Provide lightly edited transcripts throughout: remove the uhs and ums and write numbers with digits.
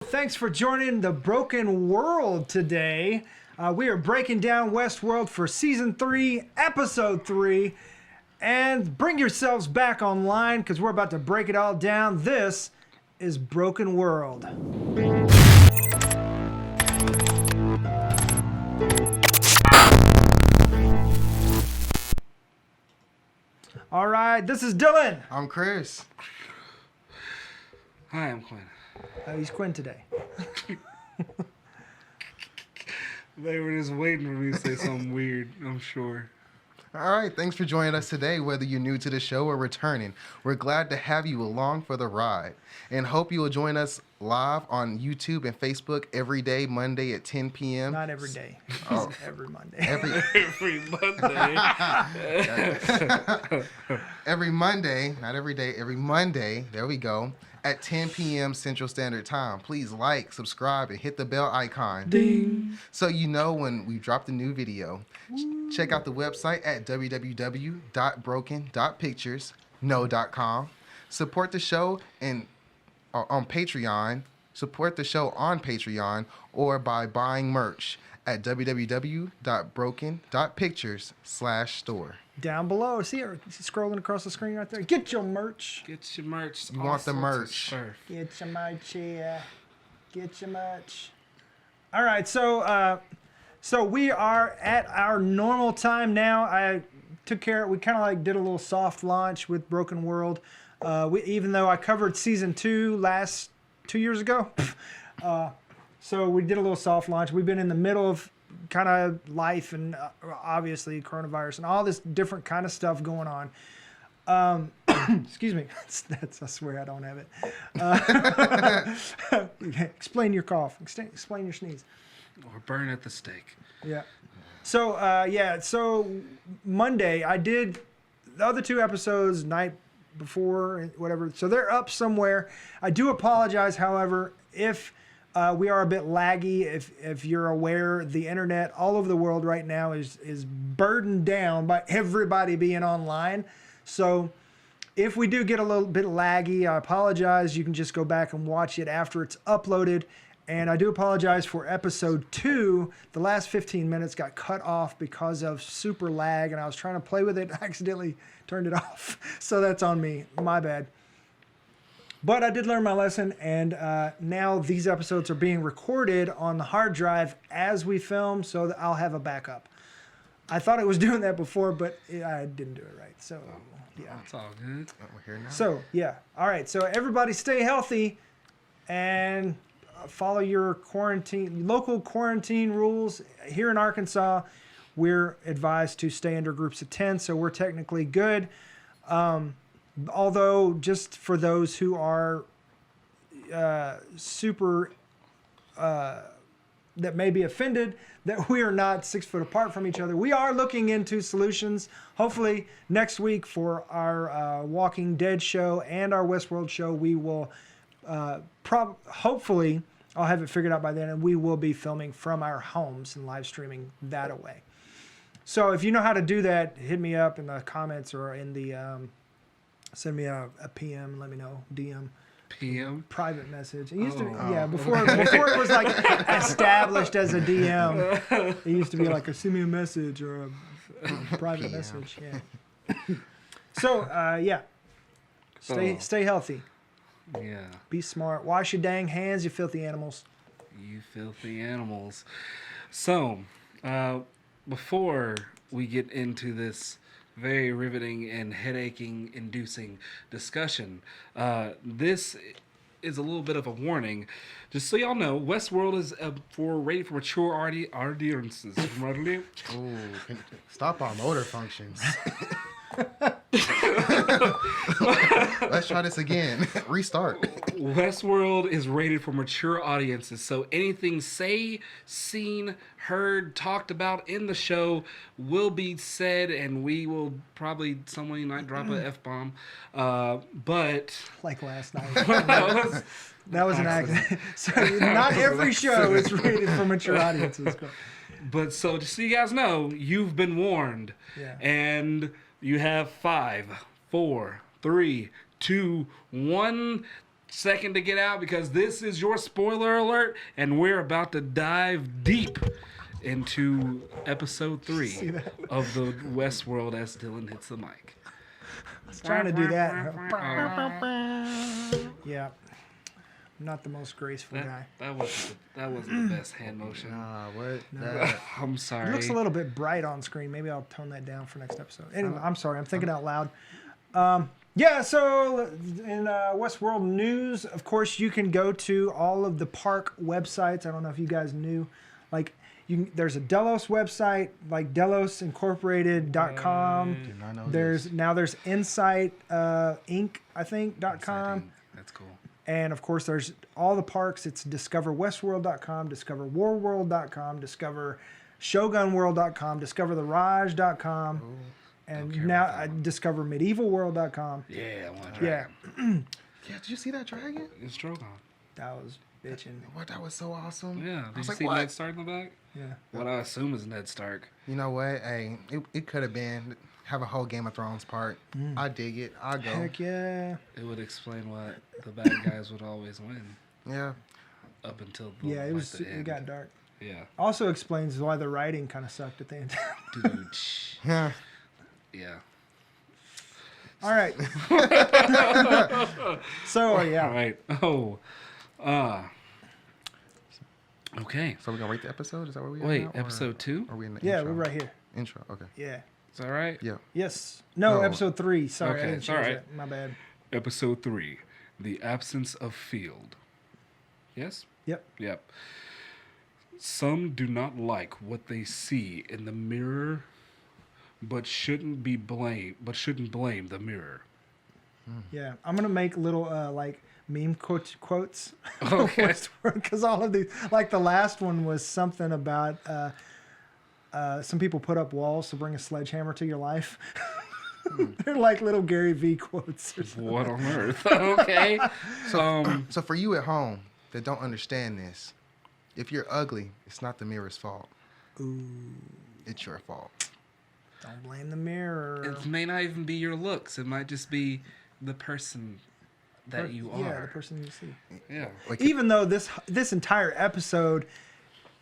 Thanks for joining the Broken World today. We are breaking down Westworld for Season 3, Episode 3. And bring yourselves back online because we're about to break it all down. This is Broken World. All right, this is Dylan. I'm Chris. Hi, I'm Quin. He's Quin today. They were just waiting for me to say something weird, I'm sure. All right, thanks for joining us today, whether you're new to the show or returning. We're glad to have you along for the ride and hope you will join us live on YouTube and Facebook every day, Monday at 10 p.m. Not every day. Oh. Every Monday. Every Monday. Every Monday, not every day, every Monday, there we go, at 10 p.m. Central Standard Time. Please like, subscribe, and hit the bell icon. Ding. So you know when we drop the new video. Check out the website at www.broken.pictures.com. Support the show on Patreon. Support the show on Patreon or by buying merch at www.broken.pictures/store. Down below. See it scrolling across the screen right there? Get your merch. Get your merch. You want the merch. Get your merch here. Get your merch. All right, so we are at our normal time now. I took care of, we kind of like did a little soft launch with Broken World. Even though I covered season 2 2 years ago. So we did a little soft launch. We've been in the middle of kind of life and obviously coronavirus and all this different kind of stuff going on. Excuse me. I swear I don't have it. Explain your cough. Explain your sneeze. Or burn at the stake. Yeah. So Monday I did the other 2 episodes night before and whatever. So they're up somewhere. I do apologize, however, if we are a bit laggy. If you're aware, the internet all over the world right now is burdened down by everybody being online. So if we do get a little bit laggy, I apologize. You can just go back and watch it after it's uploaded. And I do apologize for episode 2. The last 15 minutes got cut off because of super lag, and I was trying to play with it. I accidentally turned it off. So that's on me. My bad. But I did learn my lesson, and now these episodes are being recorded on the hard drive as we film, so that I'll have a backup. I thought I was doing that before, but I didn't do it right. So, yeah. It's all good. We're here now. So, yeah. All right. So, everybody stay healthy and follow your local quarantine rules. Here in Arkansas, we're advised to stay under groups of 10, so we're technically good. Although, just for those who are super, that may be offended that we are not 6 foot apart from each other, we are looking into solutions. Hopefully, next week for our Walking Dead show and our Westworld show, we will hopefully, I'll have it figured out by then, and we will be filming from our homes and live streaming that away. So if you know how to do that, hit me up in the comments or in the send me a PM and let me know. DM. PM? Private message. It used to, yeah, before it was like established as a DM. It used to be like send me a message or a private message. Yeah. So yeah. Stay healthy. Yeah. Be smart. Wash your dang hands, you filthy animals. You filthy animals. So, before we get into this very riveting and headache-inducing discussion, this is a little bit of a warning. Just so y'all know, Westworld is rated for mature audiences. Ooh, stop our motor functions. Let's try this again. Restart. Westworld is rated for mature audiences, so anything seen, heard, talked about in the show will be said, and we will probably, someone might drop a F-bomb, but... Like last night. That was an accident. So not every show is rated for mature audiences. But so just so you guys know, you've been warned. Yeah. And you have 5, 4, 3, 2, 1. second to get out because this is your spoiler alert, and we're about to dive deep into episode 3 of the Westworld as Dylan hits the mic. I was trying to do that. Yeah. Not the most graceful guy. That wasn't the best hand motion. What? I'm sorry. It looks a little bit bright on screen. Maybe I'll tone that down for next episode. Anyway, I'm sorry. I'm thinking out loud. Yeah, so in Westworld news, of course, you can go to all of the park websites. I don't know if you guys knew. Like, there's a Delos website, like delosincorporated.com. There's Insight Inc., I think, .com. That's cool. And of course, there's all the parks. It's discoverwestworld.com, discoverwarworld.com, discovershogunworld.com, discovertheraj.com, and now discovermedievalworld.com. Yeah, I want to Yeah. Yeah, did you see that dragon? It's Drogon. That was bitching. What? That was so awesome. Yeah. I Did was you like, see what? Ned Stark in the back? Yeah. What I assume is Ned Stark. You know what? Hey, it could have been have a whole Game of Thrones part. I dig it. I go. Heck yeah. It would explain why the bad guys would always win Yeah. up until the, Yeah, the it end. got dark. Yeah. Also explains why the writing kind of sucked at the end. Dude. Yeah. Yeah. All right. So, yeah. All right. Okay. So we're gonna rate the episode? Is that where we are Wait, now, or episode 2? Are we in the Yeah, intro? we're right here. Intro. Okay. Yeah. Is that right? Yeah. Yes. No, Oh. episode 3. Sorry, Okay, I didn't it's change all right. that. My bad. Episode 3. The absence of field. Yes? Yep. Yep. Some do not like what they see in the mirror, but shouldn't blame the mirror. Yeah. I'm going to make little, like, meme quotes. Okay. Because all of these, like the last one was something about some people put up walls to bring a sledgehammer to your life. They're like little Gary V quotes or something. What on earth? Okay. So for you at home that don't understand this, if you're ugly, it's not the mirror's fault. Ooh, It's your fault. don't blame the mirror. It may not even be your looks. It might just be the person that you are. Yeah, the person you see. Yeah. Like, Even though this entire episode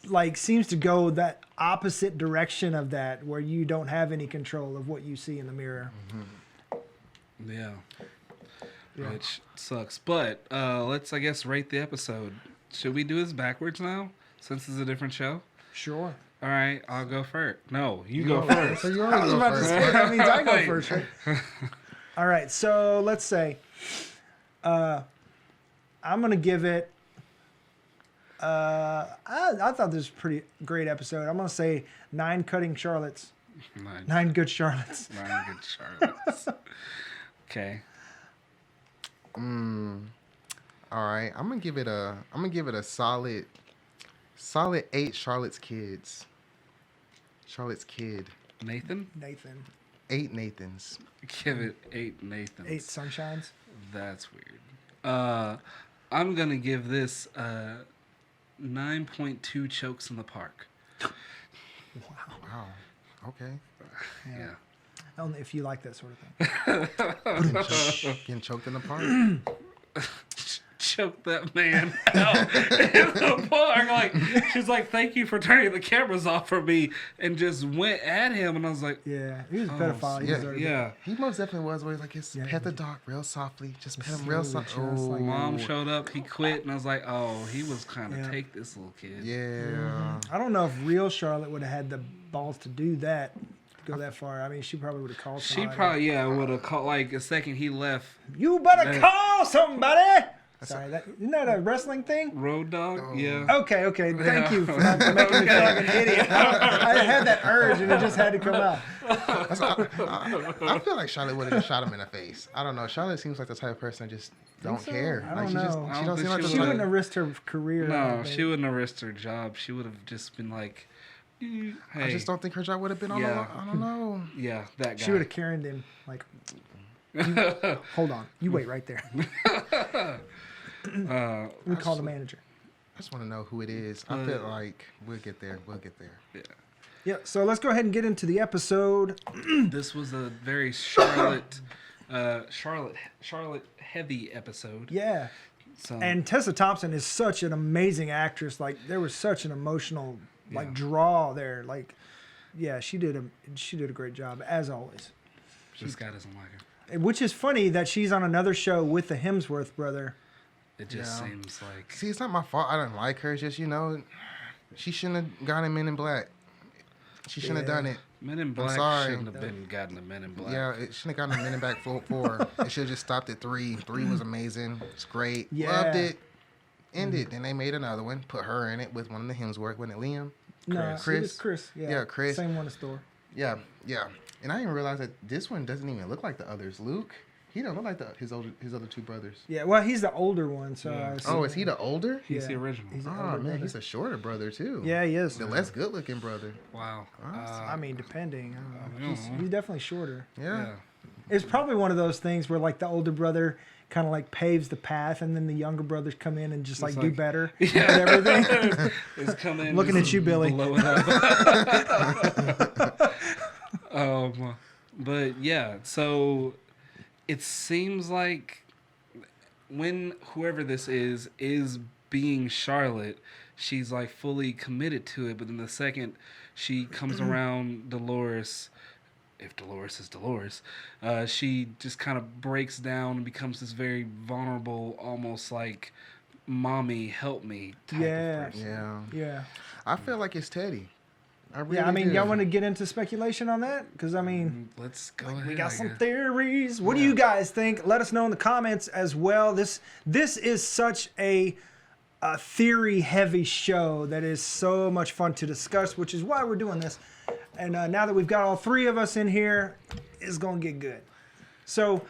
like seems to go that opposite direction of that, where you don't have any control of what you see in the mirror. Yeah. Which sucks. But let's, I guess, rate the episode. Should we do this backwards now, since it's a different show? Sure. All right, I'll go first. No, you go first. So you I already was go about to first. say that means I go Wait. first, right? All right, so let's say I'm gonna give it. I thought this was a pretty great episode. I'm gonna say 9 cutting Charlottes, 9 good Charlottes. 9 good Charlottes. Okay. All right, I'm gonna give it a solid 8 Charlotte's kids. Charlotte's kid. Nathan? Nathan, 8 Nathans. Give it 8 Nathans. 8 sunshines. That's weird. I'm going to give this 9.2 chokes in the park. Wow. Okay. Yeah. Only if you like that sort of thing. Getting choked in the park. Choke that man out in the park. Like, she's like, thank you for turning the cameras off for me, and just went at him. And I was like, Yeah, he was a pedophile. He yeah, deserved it. yeah. He most definitely was. Where he's like, just Yeah. pet the dog real softly. Just pet him real Slowly, softly. just like- Mom showed up, he quit, and I was like, oh, he was kind of Yeah. take this little kid. Yeah. I don't know if real Charlotte would have had the balls to do that, to go that far. I mean, she probably would have called She somebody. probably, would have called, like, the second he left. You better That- call somebody! Sorry, isn't that a wrestling thing? Road dog? Oh. Yeah. Okay. Thank you for not making me feel like an idiot. I had that urge and it just had to come out. I feel like Charlotte would have just shot him in the face. I don't know. Charlotte seems like the type of person that just don't so? care. I Like don't she just know. she I don't don't seem think like the she She type- wouldn't have risked her career. I No, don't think. she wouldn't have risked her job. She would have just been like, hey. I just don't think her job would have been on. Yeah. I don't know. Yeah, that guy. She would have Karen'd him, like, hold on. You wait right there. We call the manager. I just want to know who it is. I feel like we'll get there. We'll get there. Yeah. Yeah, so let's go ahead and get into the episode. This was a very Charlotte heavy episode. Yeah. So And Tessa Thompson is such an amazing actress. Like there was such an emotional draw there. Like, yeah, she did a great job as always. this guy doesn't like her. Which is funny that she's on another show with the Hemsworth brother. It just seems like See, it's not my fault. I didn't like her. It's just, she shouldn't have gotten Men in Black. She shouldn't have done it. Men in Black sorry. shouldn't have been gotten to Men in Black. Yeah, it shouldn't have gotten Men in Black 4. It should have just stopped at 3. 3 was amazing. It's great. Yeah. Loved it. Ended. Then they made another one. Put her in it with one of the Hemsworth. Wasn't it Liam? No, Chris. it was Chris. Yeah, Yeah, Chris. Same one as Thor. Yeah. And I didn't realize that this one doesn't even look like the others. Luke, he don't look like his other two brothers. Yeah, well, he's the older one, so. Yeah. Oh, is he the older? He's the original. He's the Oh older man, brother. he's a shorter brother too. Yeah, he is. The less good looking brother. Wow. I mean, depending. I don't know. I don't know. He's definitely shorter. Yeah. It's probably one of those things where like the older brother kind of like paves the path, and then the younger brothers come in and just like do like- better Yeah. at everything. It's coming. Looking just at you, Billy. blow it up. But yeah, so it seems like when whoever this is being Charlotte, she's like fully committed to it. But then the second she comes around Dolores, if Dolores is Dolores, she just kind of breaks down and becomes this very vulnerable, almost like "mommy, help me" type Yeah. of person. Yeah. Yeah. I feel like it's Teddy. I really Yeah, I mean, do. y'all want to get into speculation on that? Because, I mean, Let's go ahead. we got I some guess. theories. What do you guys think? Let us know in the comments as well. This is such a theory-heavy show that is so much fun to discuss, which is why we're doing this. And now that we've got all three of us in here, it's going to get good. So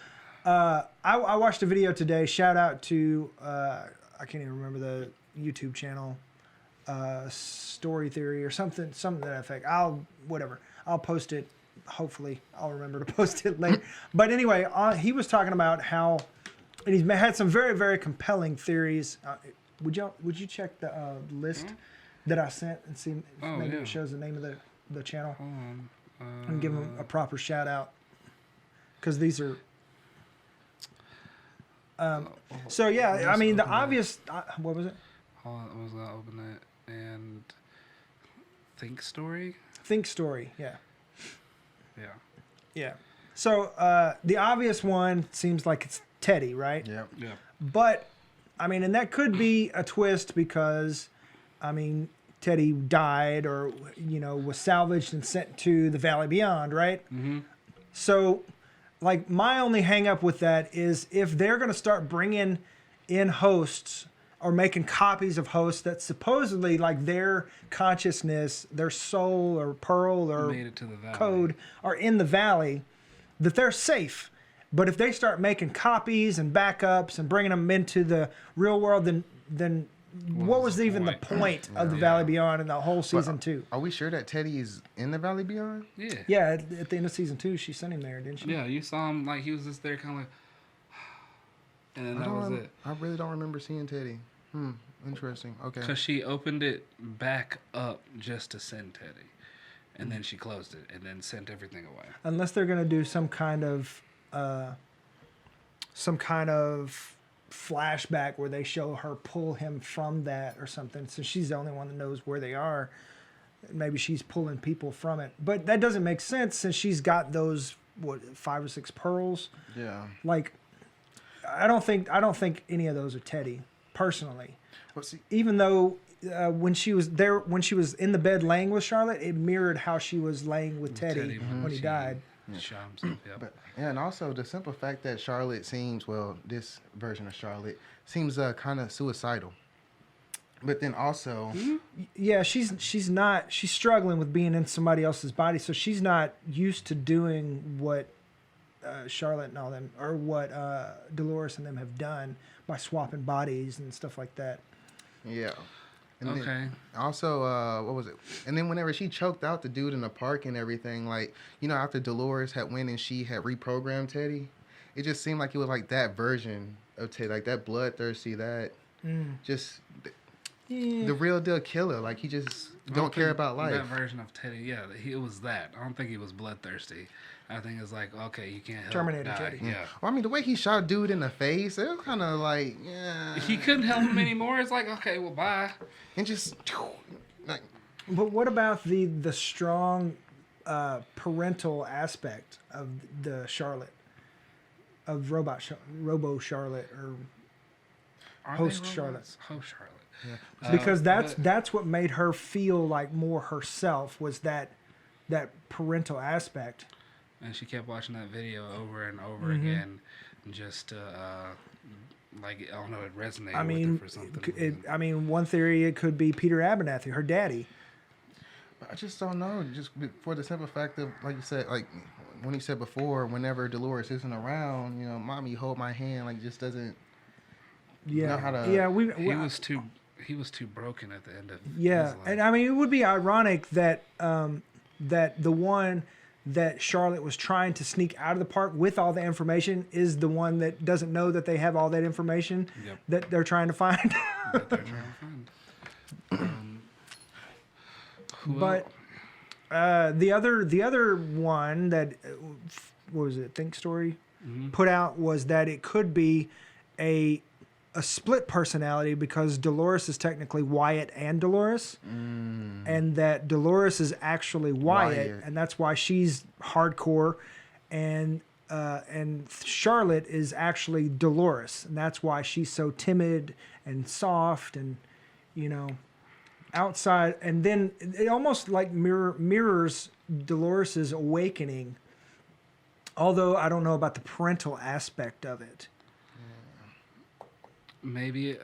I watched a video today. Shout out to, I can't even remember the YouTube channel. Story Theory or something to that effect. I'll post it. Hopefully I'll remember to post it later. But anyway, he was talking about how, and he's had some very, very compelling theories. Would you check the list that I sent and see if maybe it shows the name of the channel? Hold on. And give him a proper shout out. Because these are so yeah, I mean the obvious what was it? Hold on, I was gonna open it and Think Story. Think Story, yeah. Yeah. Yeah. So the obvious one seems like it's Teddy, right? Yeah. Yeah. But I mean, and that could be a twist because, I mean, Teddy died or was salvaged and sent to the Valley Beyond, right? Mm-hmm. So, like, my only hang up with that is if they're going to start bringing in hosts or making copies of hosts that supposedly, like, their consciousness, their soul or pearl or Made it to the valley. code are in the valley, that they're safe. But if they start making copies and backups and bringing them into the real world, then what was the even the point of the Valley Beyond in the whole season 2? Are we sure that Teddy is in the Valley Beyond? Yeah. Yeah, at the end of season 2, she sent him there, didn't she? Yeah, you saw him like he was just there, kind of like, and then that was it. I really don't remember seeing Teddy. Interesting. Okay. Because she opened it back up just to send Teddy, and then she closed it and then sent everything away. Unless they're gonna do some kind of flashback where they show her pull him from that or something. So she's the only one that knows where they are. Maybe she's pulling people from it, but that doesn't make sense since she's got those 5 or 6 pearls. Yeah. Like, I don't think any of those are Teddy personally. Well, see, Even though when she was in the bed laying with Charlotte, it mirrored how she was laying with Teddy when he she died. Shot himself. Yep. but yeah, and also the simple fact that Charlotte seems, this version of Charlotte seems kind of suicidal. But then also, Yeah, she's struggling with being in somebody else's body, so she's not used to doing what Charlotte and all them, or what Dolores and them have done by swapping bodies and stuff like that. yeah. And Okay. then also, what was it? And then whenever she choked out the dude in the park and everything, like, after Dolores had went and she had reprogrammed Teddy, it just seemed like it was like that version of Teddy, like that bloodthirsty, that just the real deal killer. Like he just don't care about life. That version of Teddy, yeah, it was that. I don't think he was bloodthirsty. I think it's like, okay, you can't help Terminator die. Teddy. Yeah. Well, I mean, the way he shot dude in the face, it was kind of like, yeah. He couldn't help him anymore. It's like, okay, well, bye. And just like, But what about the strong parental aspect of the Charlotte, of Robo Charlotte, or Are Host they Charlotte? robots? Host Charlotte. because but- that's what made her feel like more herself, was that parental aspect. And she kept watching that video over and over Mm-hmm. again, just like, I don't know, it resonated I mean, with her for something. one theory it could be Peter Abernathy, her daddy. I just don't know. Just for the simple fact of, like you said, like when he said before, whenever Dolores isn't around, you know, mommy, hold my hand, like just doesn't Yeah, know how to. yeah, He was too broken at the end of yeah, his life. and I mean, it would be ironic that that the one that Charlotte was trying to sneak out of the park with all the information is the one that doesn't know that they have all that information Yep. that they're trying to find. that they're trying to find. Who But the other one that what was it? Think Story put out was that it could be a split personality, because Dolores is technically Wyatt and Dolores, and that Dolores is actually Wyatt, Wyatt. and that's why she's hardcore, and Charlotte is actually Dolores, and that's why she's so timid and soft and, you know, outside. And then it almost like mirrors Dolores's awakening, although I don't know about the parental aspect of it. Maybe It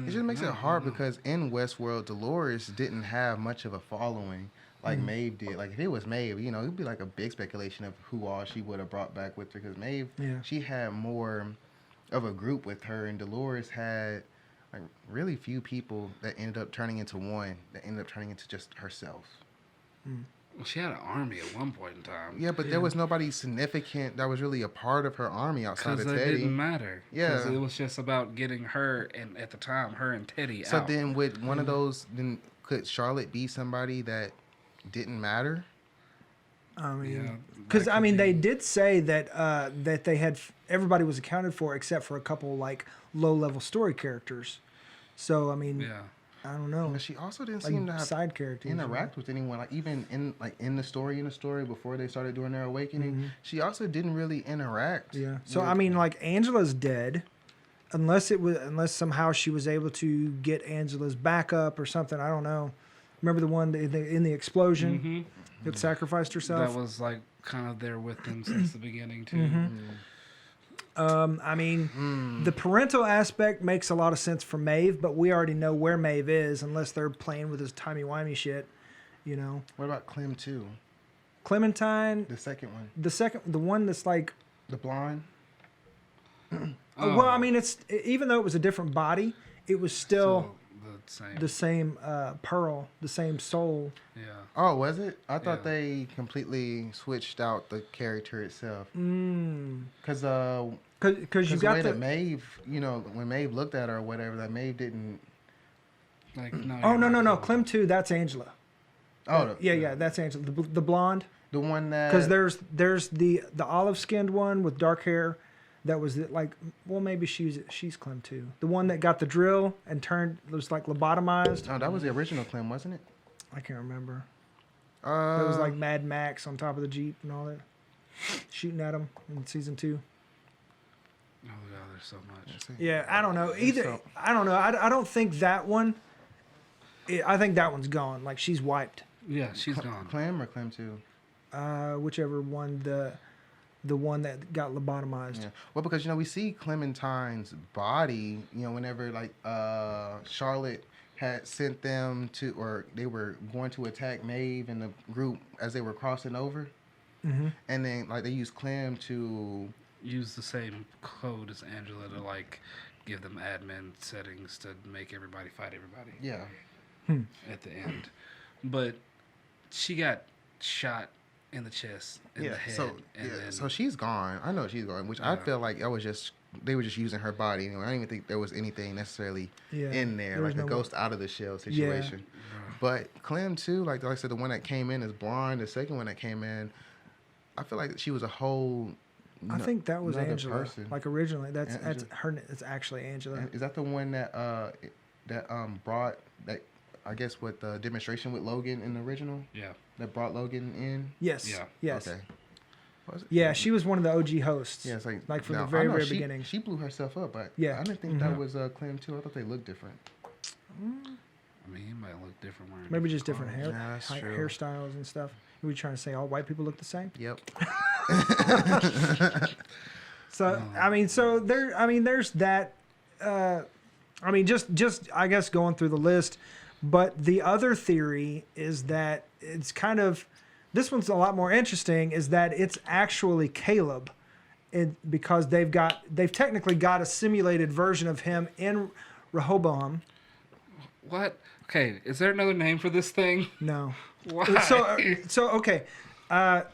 just makes it hard because in Westworld, Dolores didn't have much of a following like Maeve did. Like if it was Maeve, you know, it'd be like a big speculation of who all she would have brought back with her. Because Maeve, Yeah. she had more of a group with her, and Dolores had like really few people that ended up turning into one. That ended up turning into just herself. Well, she had an army at one point in time. Yeah, but there was nobody significant that was really a part of her army outside Because of they Teddy. didn't matter. Yeah. 'Cause it was just about getting her, and at the time, her and Teddy So out. then, with one of those, then could Charlotte be somebody that didn't matter? I Yeah, mean, that because I could mean, they be. did say that that they had everybody was accounted for except for a couple like low level story characters. So I mean, Yeah. I don't know, But she also didn't like seem to have side characters. interact with anyone. Like even in the story before they started doing their awakening, she also didn't really interact. Yeah. So with- I mean, like Angela's dead, unless somehow she was able to get Angela's backup or something. I don't know. Remember the one in the explosion that sacrificed herself? That was like kind of there with them since the beginning too. I mean, the parental aspect makes a lot of sense for Maeve, but we already know where Maeve is, unless they're playing with his timey-wimey shit, you know. What about Clem 2? Clementine, The second one, the one that's like, the blonde. well, I mean, even though it was a different body, it was still the same. the same Pearl, the same soul. Yeah. Oh, was it? I thought Yeah. they completely switched out the character itself. Mm. Because Because you the got way the that Maeve, you know, when Maeve looked at her or whatever, that Maeve didn't. Like no. oh you're no not cool. Clem 2, that's Angela. Oh, Yeah, that's Angela, the blonde. the one that. Because there's the olive skinned one with dark hair, that was like, well, maybe she's Clem 2. The one that got the drill and was like lobotomized. Oh, that was the original Clem, wasn't it? I can't remember. It Uh, was like Mad Max on top of the Jeep and all that, shooting at him in season 2. Oh god, there's so much. Yeah, I don't know either. So- I don't know. I don't think that one. I think that one's gone. Like she's wiped. Yeah, she's gone. Clem or Clem 2? Whichever one, the one that got lobotomized. Yeah. Well, because, you know, we see Clementine's body, you know, whenever, like, Charlotte had sent them to, or they were going to attack Maeve and the group as they were crossing over. Mm-hmm. And then, like, they used Clem to. Use the same code as Angela to like give them admin settings to make everybody fight everybody Yeah. at the end. But she got shot in the chest, in the head, So, and then so she's gone. I know she's gone, which I Yeah. feel like that was just they were just using her body. You know, I don't even think there was anything necessarily in there, there like was a no ghost out of the shell situation. But Clem too, like I said, the one that came in is blonde. The second one that came in, I feel like she was a whole. I think that was another Angela. person. Like originally, that's her. It's actually Angela. Is that the one that brought that? I guess what the demonstration with Logan in the original? Yeah. That brought Logan in. Yes. Yeah. Yes. Okay. Yeah, she was one of the OG hosts. Yeah, it's like from now, the very, I know very beginning. She blew herself up, but Yeah. I didn't think that was Clem too. I thought they looked different. I mean, he might look different wearing Maybe just different true. hairstyles and stuff. Are we trying to say all white people look the same? Yep. So there's that. Just I guess going through the list, but the other theory is that it's kind of, this one's a lot more interesting. Is that it's actually Caleb, because they've technically got a simulated version of him in Rehoboam. What? Okay, is there another name for this thing? No. Why? Okay.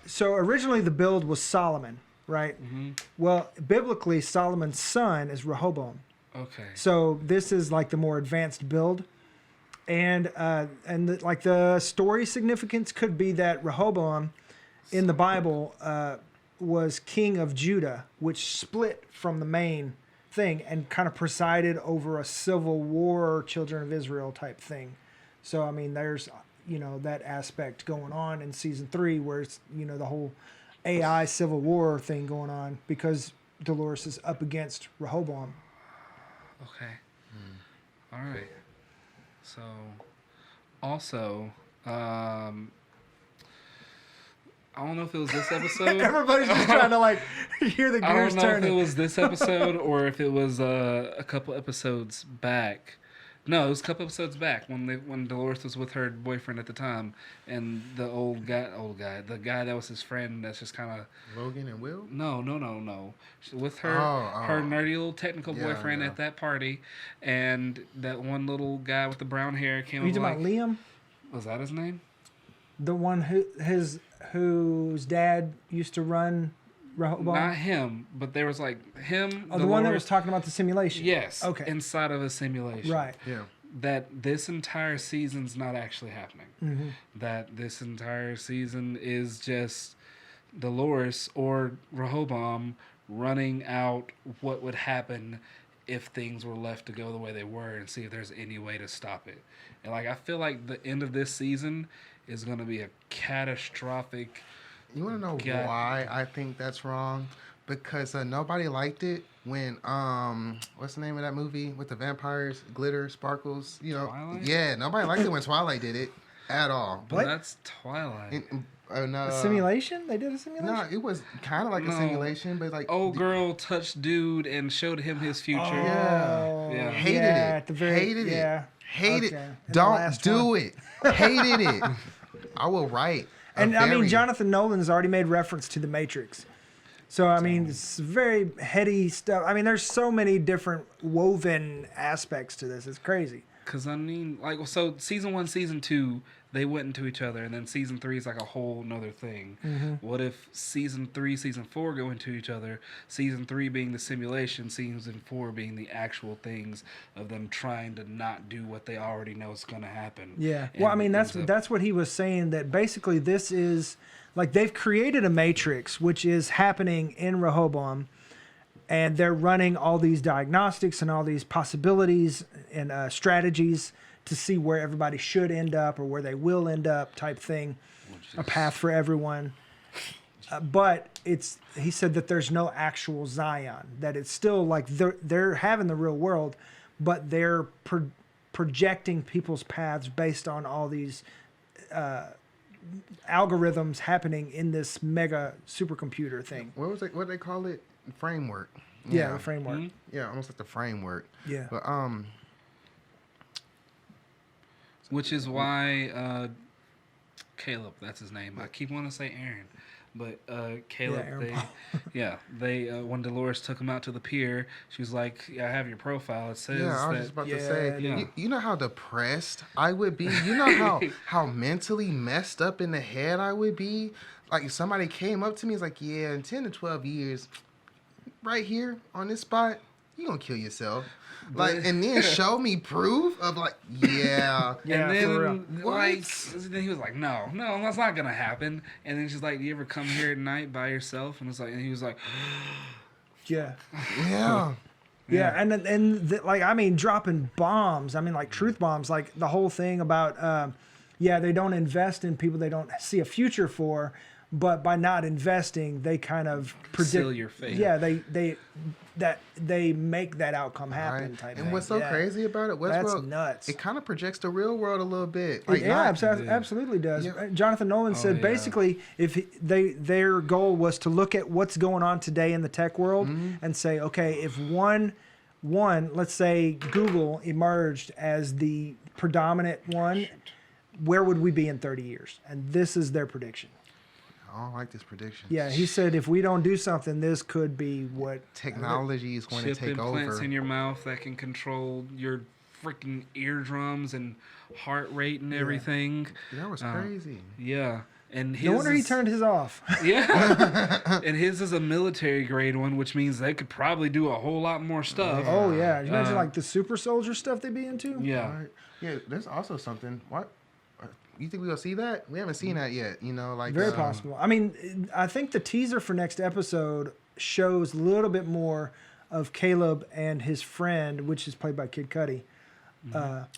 So originally the build was Solomon, right? Mm-hmm. Well, biblically, Solomon's son is Rehoboam. Okay. So this is like the more advanced build, and the story significance could be that Rehoboam, in the Bible, was king of Judah, which split from the main thing and kind of presided over a civil war, children of Israel type thing. So I mean, there's that aspect going on in season 3, where it's the whole AI civil war thing going on because Dolores is up against Rehoboam. Okay. All right. So, also, I don't know if it was this episode. Everybody's just trying to hear the I gears don't know turning. if it was this episode or if it was a couple episodes back. No, it was a couple episodes back when Dolores was with her boyfriend at the time, and the the guy that was his friend that's just kind of Logan and Will? No. With her her nerdy little technical boyfriend at that party, and that one little guy with the brown hair came. Are you talking about Liam? Was that his name? The one whose dad used to run Rehoboam? Not him, but there was him. Oh, the one that was talking about the simulation. Yes. Okay. Inside of a simulation. Right. Yeah. That this entire season's not actually happening. Mm-hmm. That this entire season is just Dolores or Rehoboam running out what would happen if things were left to go the way they were, and see if there's any way to stop it. And I feel like the end of this season is going to be a catastrophic. You want to know why I think that's wrong? Because nobody liked it when what's the name of that movie with the vampires, glitter, sparkles? Twilight? Yeah, nobody liked it when Twilight did it at all. But that's Twilight. A simulation? They did a simulation? No, it was kind of like a simulation, but old girl touched dude and showed him his future. Yeah. Hated it. At the very, Hated it. Hated okay. it. Don't do it. Hated it. I will write. And I mean, Jonathan Nolan's already made reference to The Matrix. So, I mean, it's very heady stuff. I mean, there's so many different woven aspects to this. It's crazy. Because, I mean, so season 1, season 2, they went into each other. And then season 3 is a whole nother thing. Mm-hmm. What if season 3, season 4 go into each other? Season 3 being the simulation, season 4 being the actual things of them trying to not do what they already know is going to happen. Yeah. Well, I mean, that's what he was saying, that basically this is, they've created a matrix, which is happening in Rehoboam. And they're running all these diagnostics and all these possibilities and strategies to see where everybody should end up or where they will end up type thing, a path for everyone. But he said that there's no actual Zion, that it's still they're having the real world, but they're projecting people's paths based on all these algorithms happening in this mega supercomputer thing. What did they call it? Framework. Yeah, the framework. Mm-hmm. Yeah, almost like the framework. Yeah. But which is why Caleb, that's his name. I keep wanting to say Aaron, but Caleb. They when Dolores took him out to the pier, she was like, "Yeah, I have your profile. It says." Yeah, I was that, just about to say. Yeah. You know how depressed I would be. You know how mentally messed up in the head I would be. Like if somebody came up to me, it's like, "Yeah, in 10 to 12 years." right here on this spot, you gonna kill yourself. Like, and then show me proof of like, yeah. Yeah, and for real. then What? like then he was like, no, that's not gonna happen. And then she's like, do you ever come here at night by yourself? And it's like, and he was like, Yeah. Yeah. Yeah, and like, I mean, dropping bombs. I mean, like truth bombs. Like the whole thing about, they don't invest in people they don't see a future for, but by not investing, they kind of predict. seal your fate. Yeah, they make that outcome happen. Right. Type And thing. wose so Yeah. crazy about it, That's Westworld, nuts. it kind of projects the real world a little bit. Absolutely does. Yeah. Jonathan Nolan said yeah. basically their goal was to look at what's going on today in the tech world and say, okay, if one let's say Google emerged as the predominant one, where would we be in 30 years? And this is their prediction. I don't like this prediction. Yeah, he said if we don't do something, this could be what Technology is going to chip take implants over. in your mouth that can control your freaking eardrums and heart rate and everything. That was crazy. Yeah. And his No wonder he is- turned his off. Yeah. And his is a military grade one, which means they could probably do a whole lot more stuff. Oh yeah, you imagine like the super soldier stuff they'd be into. Yeah. Right. Yeah, there's also something. What? You think we'll see that? We haven't seen that yet. You know, like Very possible. I mean, I think the teaser for next episode shows a little bit more of Caleb and his friend, which is played by Kid Cudi.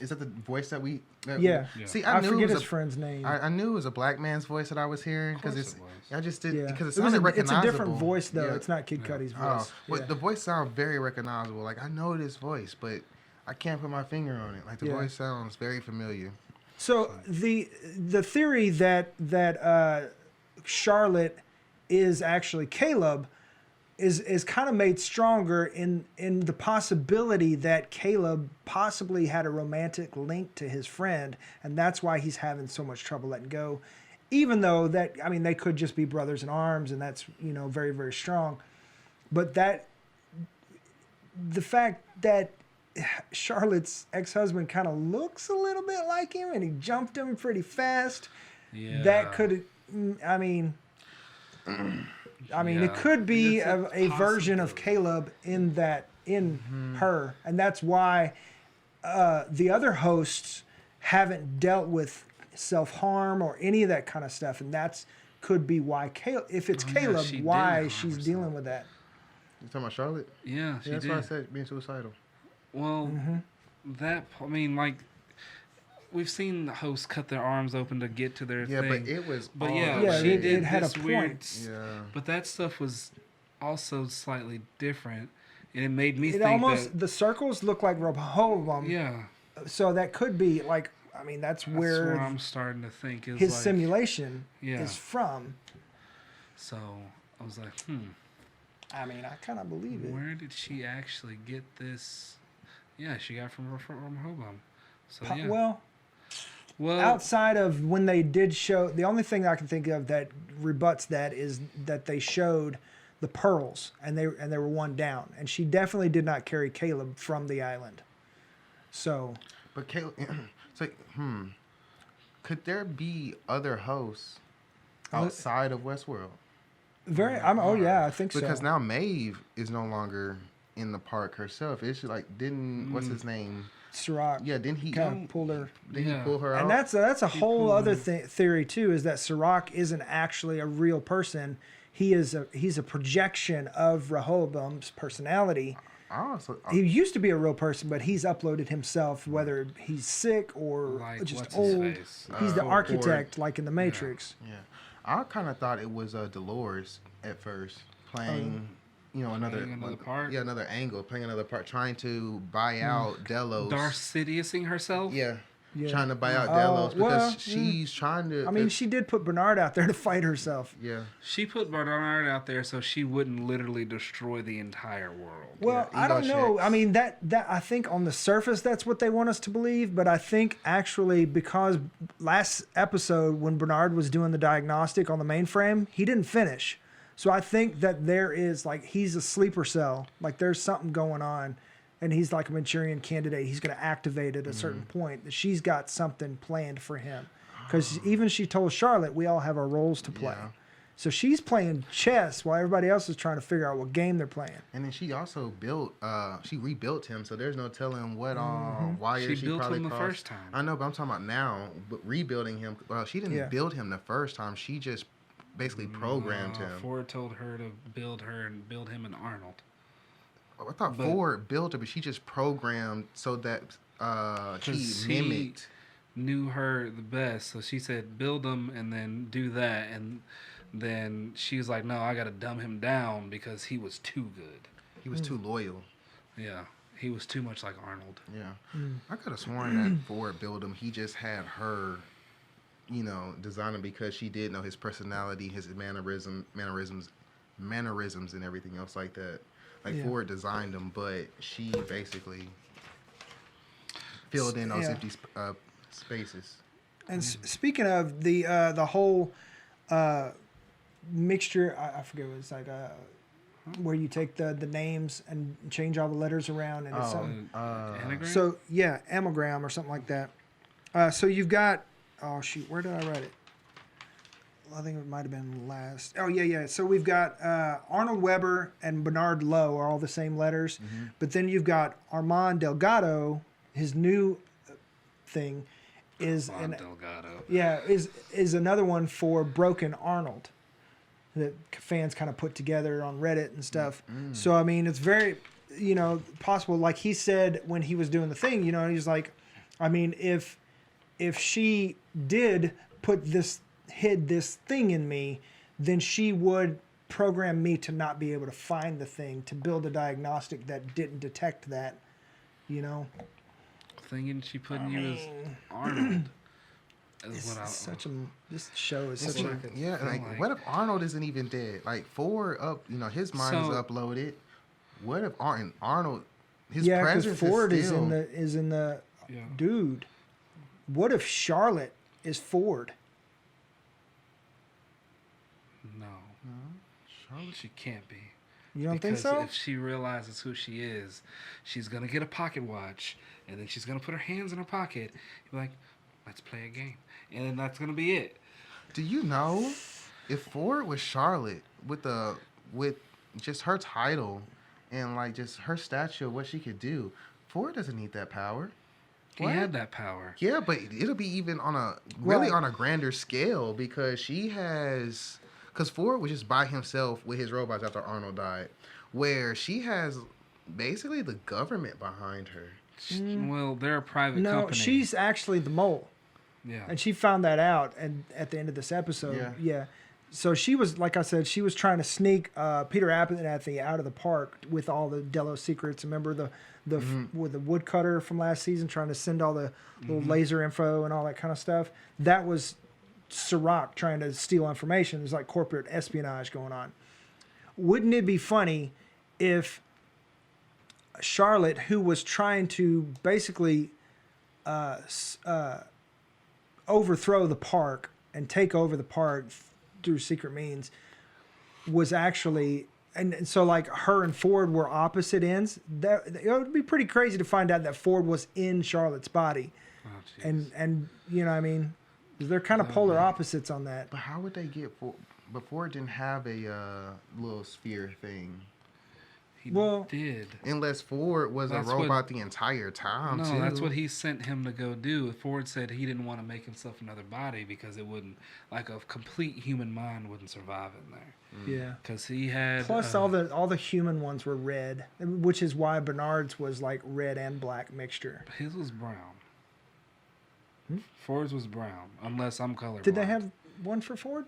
Is that the voice that we? Yeah. See, I knew it forget was his friend's name. I knew it was a black man's voice that I was hearing because course it's. it was. I just did Yeah. because it It was sounded a, it's recognizable. a different voice though. Yeah. It's not Kid Cudi's Oh, voice. well, Yeah. the voice sounds very recognizable. Like I know this voice, but I can't put my finger on it. Like the Yeah. voice sounds very familiar. So the theory that Charlotte is actually Caleb is kind of made stronger in the possibility that Caleb possibly had a romantic link to his friend, and that's why he's having so much trouble letting go. Even though that, I mean, they could just be brothers in arms, and that's, you know, very, very strong. But the fact that Charlotte's ex-husband kind of looks a little bit like him, and he jumped him pretty fast. Yeah. That could, I mean, it could be It's a version of possibility. Caleb in her, and that's why the other hosts haven't dealt with self-harm or any of that kind of stuff, and that's could be why Caleb. If it's Caleb, she did why harm she's herself. dealing with that. You talking about Charlotte? Yeah, she Yeah, that's did. why I said being suicidal. Well, I mean, like, we've seen the hosts cut their arms open to get to their Yeah, thing. but it was. But all yeah, Yeah, she it did had a this weird. point. Yeah. But that stuff was also slightly different, and it made me It think almost that. the circles look like Rehoboam, Yeah, so that could be like. I mean, that's that's where what I'm starting to think is his like, simulation Yeah. is from. So I was like, I mean, I kind of believe it. where did she actually get this? Yeah, she got from Rehoboam. So Po- yeah. Well, Outside of when they did show, the only thing I can think of that rebuts that is that they showed the pearls, and they were one down, and she definitely did not carry Caleb from the island. So But Caleb, so could there be other hosts outside of Westworld? I think so. Because now Maeve is no longer in the park herself. It's like what's his name? Sirach, Yeah, didn't he kind of pulled her. Did he Yeah. pull her out? And that's a whole other theory too, is that Sirach isn't actually a real person. He's a projection of Rehoboam's personality. Honestly, He used to be a real person, but he's uploaded himself, whether he's sick or like, just what's his old. face? He's the Or- architect, like in the Matrix. yeah. I kind of thought it was Dolores at first playing, another Playing another part? Yeah, another angle, playing another part, trying to buy out Delos. Darth Sidiousing herself. Yeah. Yeah. Trying to buy out Oh, Delos because well, she's trying to. I mean, she did put Bernard out there to fight herself. Yeah. She put Bernard out there so she wouldn't literally destroy the entire world. Well, Yeah, I don't ego know. checks. I mean, that I think on the surface that's what they want us to believe, but I think actually because last episode when Bernard was doing the diagnostic on the mainframe, he didn't finish. So I think that there is he's a sleeper cell. Like there's something going on, and he's like a Manchurian candidate. He's going to activate at a certain point. That she's got something planned for him. Because even she told Charlotte, we all have our roles to play. Yeah. So she's playing chess while everybody else is trying to figure out what game they're playing. And then she also she rebuilt him, so there's no telling what wire She she built probably him the crossed. first time. I know, but I'm talking about now, but rebuilding him. Well, she didn't build him the first time. She just basically programmed him. Ford told her to build her and build him an Arnold. I thought Ford built her, but she just programmed so that she mimicked. Knew her the best, so she said build him and then do that, and then she was like, no, I gotta dumb him down because he was too good. He was too loyal. Yeah, he was too much like Arnold. Yeah. I could have sworn that Ford built him. He just had her, design him because she did know his personality, his mannerisms, and everything else like that. Like Ford designed him, but she basically filled in those empty spaces. And speaking of the whole mixture, I forget what it's like, where you take the names and change all the letters around, and it's Anagram? so amalgam or something like that. So you've got, oh shoot, where did I write it? I think it might have been last. Oh yeah. So we've got Arnold Weber and Bernard Lowe are all the same letters, but then you've got Armand Delgado. His new thing is Delgado. Yeah, is another one for Broken Arnold that fans kind of put together on Reddit and stuff. So I mean, it's very possible. Like he said when he was doing the thing, he's like, I mean, if she did hid this thing in me, then she would program me to not be able to find the thing, to build a diagnostic that didn't detect that, Thinking she put in you as Arnold. This show is such a what if Arnold isn't even dead? Like Ford his mind is uploaded. What if Arnold his presence Ford is still... is in the dude. What if Charlotte is Ford? No. Charlotte, she can't be. You don't think so? If she realizes who she is, she's gonna get a pocket watch, and then she's gonna put her hands in her pocket. You're like, let's play a game, and then that's gonna be it. Do you know if Ford was Charlotte with just her title and like just her stature, what she could do? Ford doesn't need that power. He had that power. Yeah, but it'll be even on a grander scale because Ford was just by himself with his robots after Arnold died, where she has basically the government behind her. Well, they're a private company. No, she's actually the mole. Yeah. And she found that out at the end of this episode. Yeah. So she was, like I said, she was trying to sneak Peter Abernathy out of the park with all the Delos secrets. Remember with the woodcutter from last season trying to send all the little laser info and all that kind of stuff? That was Sirach trying to steal information. There's like corporate espionage going on. Wouldn't it be funny if Charlotte, who was trying to basically overthrow the park and take over the park through secret means, was actually, and so like her and Ford were opposite ends? That it would be pretty crazy to find out that Ford was in Charlotte's body. And what I mean? They're kind of polar opposites on that. But how would they get Ford? But Ford didn't have a little sphere thing. He did. Unless Ford was a robot the entire time, too. That's what he sent him to go do. Ford said he didn't want to make himself another body because it wouldn't, like a complete human mind wouldn't survive in there. Yeah. Because he had... Plus all the human ones were red, which is why Bernard's was like red and black mixture. His was brown. Ford's was brown, unless I'm colorblind. Did they have one for Ford?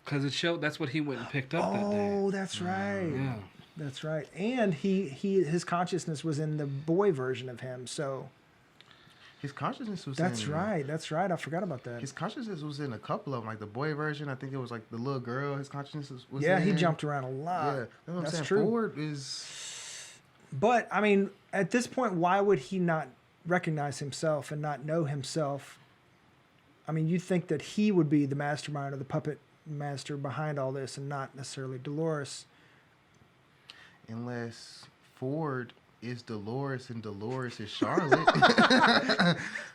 Because it showed that's what he went and picked up that day. Oh, that's right. Yeah. That's right. And his consciousness was in the boy version of him, so... His consciousness was That's right. I forgot about that. His consciousness was in a couple of them. Like the boy version, I think it was like the little girl, his consciousness was in. He jumped around a lot. Yeah, that's saying. True. Ford is... But, I mean, at this point, why would he not recognize himself and not know himself? I mean, you'd think that he would be the mastermind or the puppet master behind all this and not necessarily Dolores. Unless Ford is Dolores and Dolores is Charlotte?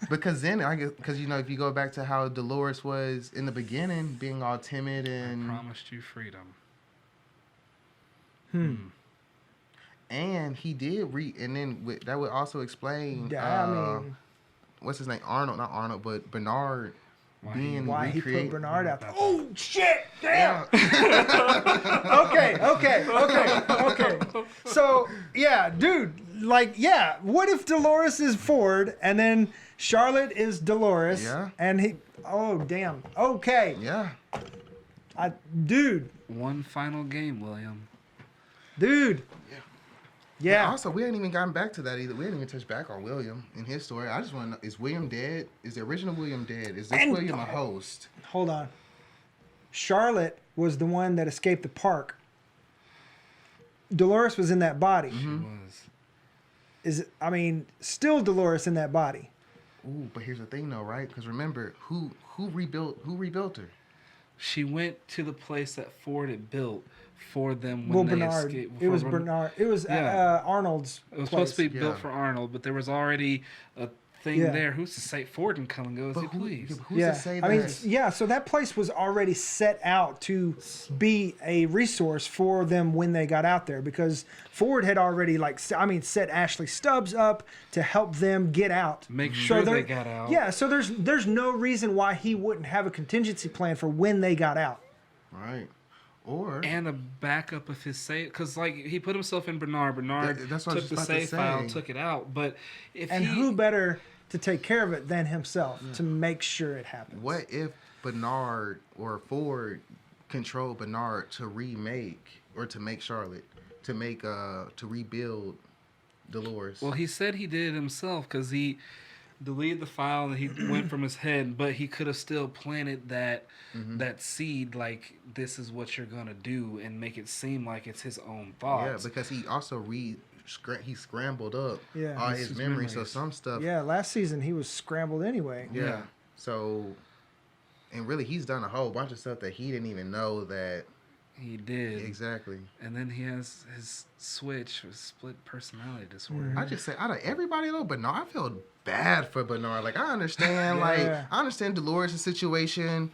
Because then I guess because if you go back to how Dolores was in the beginning, being all timid and I promised you freedom. And he did and then that would also explain. What's his name? Arnold, not Arnold, but Bernard. Why he put Bernard out there. Oh shit! Damn. Okay. So yeah, dude, what if Dolores is Ford and then Charlotte is Dolores? Yeah. And he. Oh damn. Okay. Yeah. Dude. One final game, William. Dude. Yeah. And also, we ain't even gotten back to that either. We ain't even touched back on William and his story. I just want to know, is William dead? Is the original William dead? Is this William a host? Hold on. Charlotte was the one that escaped the park. Dolores was in that body. She was. Still Dolores in that body. Ooh, but here's the thing though, right? Because remember, who rebuilt her? She went to the place that Ford had built for them when they Bernard. escaped. It was Bernard. It was Arnold's. It was place. supposed to be built for Arnold, but there was already a thing there. Who's to say Ford can come and go as he please? Who's to say that? So that place was already set out to be a resource for them when they got out there, because Ford had already set Ashley Stubbs up to help them get out. Make sure they got out. Yeah, so there's no reason why he wouldn't have a contingency plan for when they got out. Right. And a backup of his save, because he put himself in Bernard. Bernard took the save file, took it out. But who better to take care of it than himself to make sure it happens? What if Bernard or Ford controlled Bernard to remake or to make Charlotte, to rebuild Dolores? Well, he said he did it himself because he deleted the file and he went from his head, but he could have still planted that seed, this is what you're gonna do, and make it seem like it's his own thoughts. Yeah, because he also he scrambled up all his memories, so some stuff. Yeah, last season he was scrambled anyway. Yeah. So, and really, he's done a whole bunch of stuff that he didn't even know that he did. Exactly. And then he has his switch, his split personality disorder. I just say, out of everybody though, Bernard, I feel bad for Bernard. I understand, I understand Dolores' situation.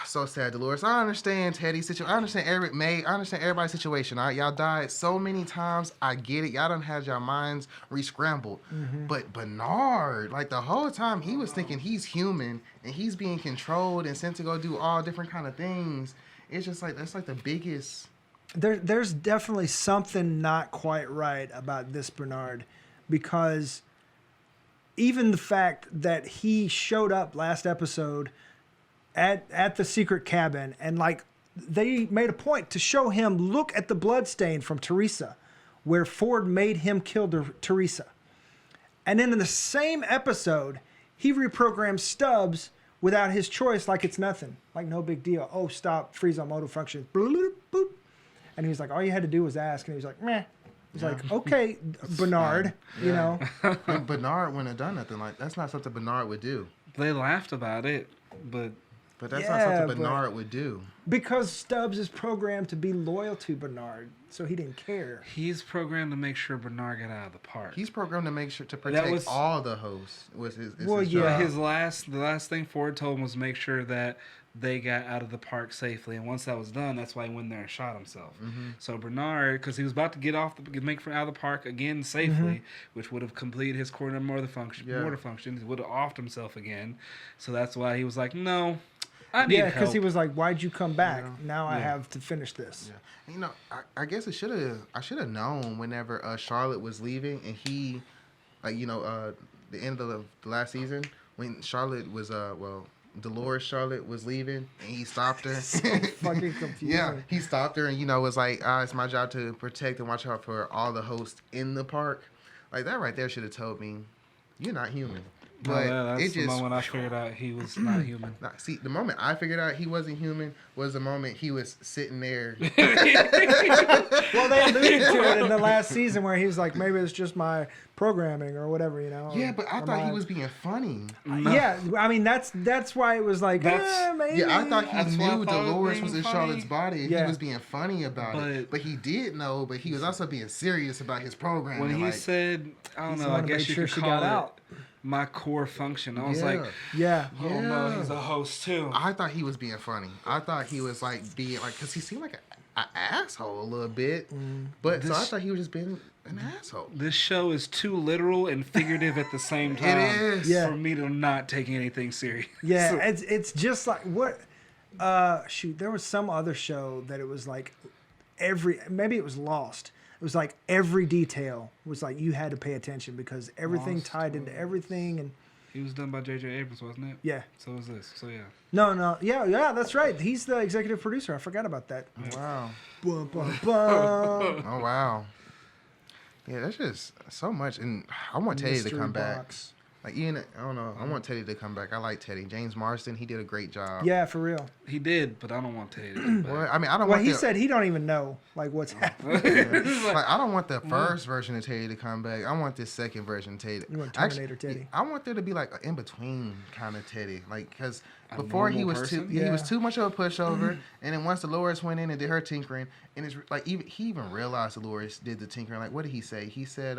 So sad, Dolores. I understand Teddy's situation. I understand I understand everybody's situation. Y'all died so many times. I get it. Y'all done had your minds re-scrambled. But Bernard, the whole time he was thinking he's human and he's being controlled and sent to go do all different kind of things. It's just that's the biggest. There's definitely something not quite right about this Bernard, because even the fact that he showed up last episode at the secret cabin, and they made a point to show him, look at the blood stain from Teresa, where Ford made him kill Teresa. And then in the same episode, he reprograms Stubbs without his choice, like it's nothing, no big deal. Oh, stop, freeze on motor function. Boop. And he was like, all you had to do was ask. And he was like, meh. He's like, okay, Bernard, you know. And Bernard wouldn't have done nothing. That's not something Bernard would do. They laughed about it, but that's not something Bernard would do. Because Stubbs is programmed to be loyal to Bernard, so he didn't care. He's programmed to make sure Bernard got out of the park. He's programmed to make sure to protect all the hosts. Was his the job. last thing Ford told him was make sure that they got out of the park safely, and once that was done, that's why he went there and shot himself. So Bernard, because he was about to get off out of the park again safely, which would have completed his coordinate motor function, he would have offed himself again. So that's why he was like, no, I need help. Because he was like, why'd you come back? Now I have to finish this. Yeah. I guess I should have known whenever Charlotte was leaving, and he, the end of the last season when Charlotte was Dolores Charlotte was leaving, and he stopped her. Fucking confusing. Yeah, he stopped her, and was like, it's my job to protect and watch out for all the hosts in the park. That right there should have told me, you're not human. But that's it the just moment I figured out he was not human. Nah, see, the moment I figured out he wasn't human was the moment he was sitting there. Well, they alluded to it in the last season where he was like, maybe it's just my programming or whatever, you know. Yeah, but I thought he was being funny. Yeah, I mean that's why it was like, maybe. Yeah, I thought he That's why I knew thought it was Dolores being was in funny. Charlotte's body. And Yeah. He was being funny about it, but he did know. But he was also being serious about his program. When he like, said, I don't He's know, the I one who guess made you sure could she call got it out. my core function. I was Yeah. like, Yeah. oh no, Yeah. he's a host too. I thought he was being funny. I thought he was like being like, because he seemed like an asshole a little bit. But so I thought he was just being an asshole. This show is too literal and figurative at the same time. It is. Yeah. For me to not take anything serious. Yeah, So- it's just like what shoot, there was some other show that it was like maybe it was Lost. It was like every detail was like you had to pay attention because everything Lost tied into everything and He was done by J.J. Abrams, wasn't it? yeah. So was this. So yeah. No, yeah, that's right. He's the executive producer. I forgot about that. Wow. Bum, bum, bum. Oh, wow. Yeah, that's just so much. And I want Teddy to Mystery come back. box. Like, Ian, I don't know. I want Teddy to come back. I like Teddy. James Marsden, he did a great job. Yeah, for real. He did, but I don't want Teddy to come back. Well, I mean, I don't Well, want he the, said he don't even know like what's happening. like, I don't want the first version of Teddy to come back. I want this second version of Teddy. You want Terminator Teddy. I want there to be like an in between kind of Teddy, like because A before he normal was person? he was Yeah. too much of a pushover, and then once Dolores went in and did her tinkering, and it's like he even realized Dolores did the tinkering. Like, what did he say? He said,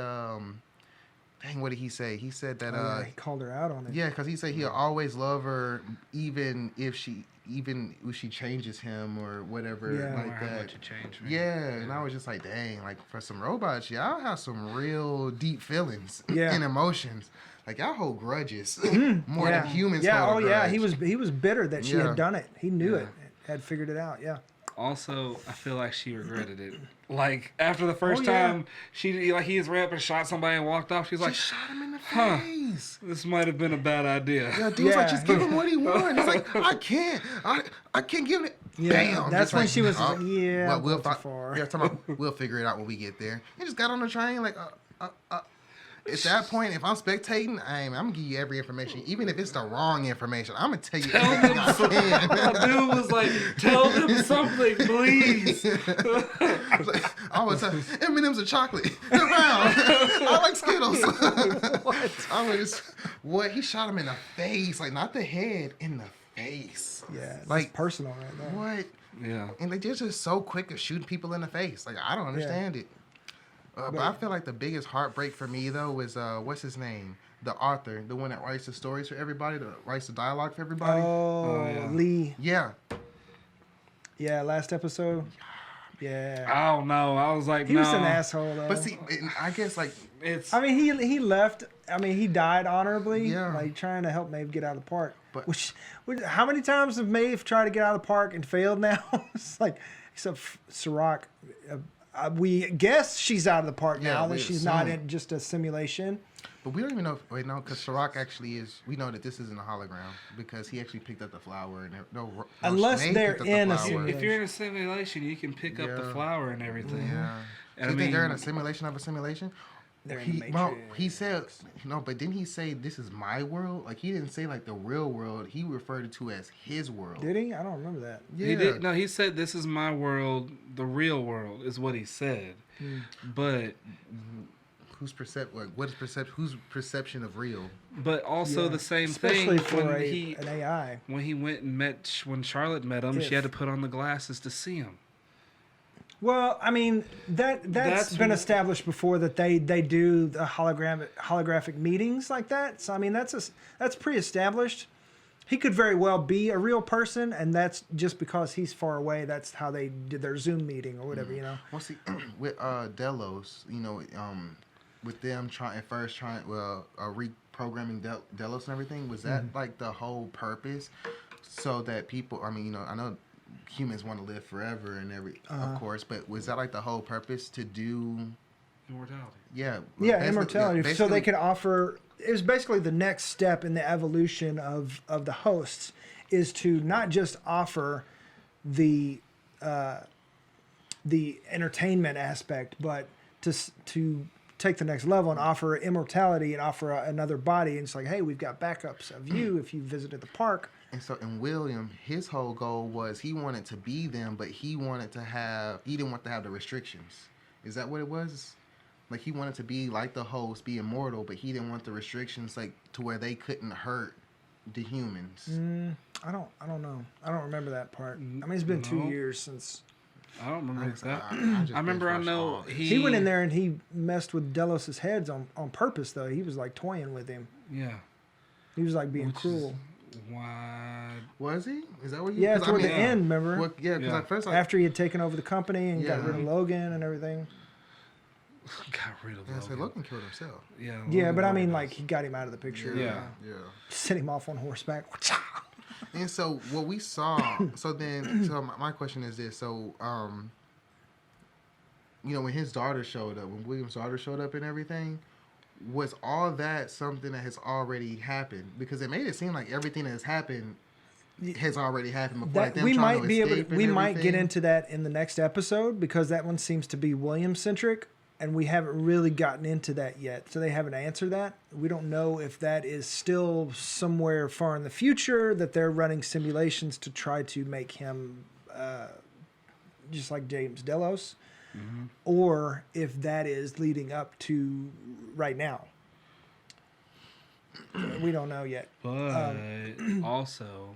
dang, what did he say? He said that Oh, yeah, he called her out on it. yeah, because he said he'll always love her even if she changes him or whatever Yeah. No like matter how that. much it changed me. Yeah, and I was just like, dang, like for some robots, y'all have some real deep feelings Yeah. and emotions. Like y'all hold grudges more Yeah. than humans. Yeah, hold a yeah, grudge. he was bitter that she Yeah. had done it. He knew Yeah. it, had figured it out. Yeah. Also, I feel like she regretted it. Like after the first Oh, yeah. time he was ran up and shot somebody and walked off, she's She like, shot him in the huh. face. "This might have been a bad idea." Yeah, dude's like, Yeah. just give him what he wants. He's like, I can't give it. Yeah, Bam. that's Just when like, she was oh, like, yeah, well, I'm we'll going too far. Yeah, talking about, we'll figure it out when we get there. He just got on the train like, at that point, if I'm spectating, I'm gonna give you every information, even if it's the wrong information. I'm gonna tell you everything I can. My dude was like, "Tell them something, please." I was like, M&M's are chocolate. They're round. I like Skittles. What? He shot him in the face, like not the head, in the face. Yeah, it's Like, personal right there. what? Yeah. And they're just so quick at shooting people in the face. Like, I don't understand it. But I feel like the biggest heartbreak for me, though, was, what's his name? The author, the one that writes the stories for everybody, that writes the dialogue for everybody. Oh, yeah. Lee. Yeah. Yeah, last episode. Yeah. I don't know. I was like, He no. was an asshole though. But see, I guess, like, It's I mean, he left. I mean, he died honorably. Yeah. Like trying to help Maeve get out of the park. But- Which how many times have Maeve tried to get out of the park and failed now? It's like, except Sirach. We guess she's out of the park Yeah, now, we that she's not assume. in just a simulation. but we don't even know. Wait, no, because Sirach actually is. We know that this isn't a hologram because he actually picked up the flower and Unless Snape they're picked up the in a flower. simulation. if you're in a simulation, you can pick up the Yeah. flower and everything. Yeah. And Do you I think they're in mean- a simulation of a simulation? They're in the No, Matrix. he said no, but didn't he say this is my world? Like he didn't say like the real world. He referred to it as his world. Did he? I don't remember that. Yeah. He did. No, he said, "This is my world. The real world is what he said." But Whose whose perception of real? also Yeah. the same Especially thing for when he an AI. when he went and when Charlotte met him, she had to put on the glasses to see him. Well, I mean that's That's been what- established before that they do the holographic meetings like that. So I mean that's pre-established. He could very well be a real person, and that's just because he's far away. That's how they did their Zoom meeting or whatever, you know. Well, see, with Delos, with them reprogramming Delos and everything, was that like the whole purpose? So that people, I know humans want to live forever and of course, but was that like the whole purpose to do? Immortality. Yeah. Yeah, basically- immortality. So basically- they could offer. It was basically the next step in the evolution of the hosts is to not just offer the entertainment aspect, but to take the next level and offer immortality and offer another body. And it's like, hey, we've got backups of you if you visited the park. And so, in William, his whole goal was he wanted to be them, but he didn't want to have the restrictions. Is that what it was? Like, he wanted to be like the host, be immortal, but he didn't want the restrictions, like, to where they couldn't hurt the humans. I don't know. I don't remember that part. I mean, it's been 2 years since. I don't remember that. I remember. I know He went in there and he messed with Delos's heads on purpose, though. He was like toying with him. Yeah. He was like being cruel. Why? Was he? Is that what you? Yeah, toward the end, remember? Well, yeah, because at first, like, after he had taken over the company and got rid of Logan and everything. Got rid of yeah, Logan. So Logan killed himself. Yeah. Yeah, Logan but I mean, overdosed. like, he got him out of the picture. Yeah. Sent him off on horseback. And so what we saw, so my question is this: so you know, when his daughter showed up, when William's daughter showed up and everything, was all that something that has already happened? Because it made it seem like everything that has happened has already happened before. That, like them we trying might to be able. escape and We might get everything. into that in the next episode because that one seems to be William centric, and we haven't really gotten into that yet. So they haven't answered that. We don't know if that is still somewhere far in the future that they're running simulations to try to make him just like James Delos, or if that is leading up to right now. We don't know yet. But also,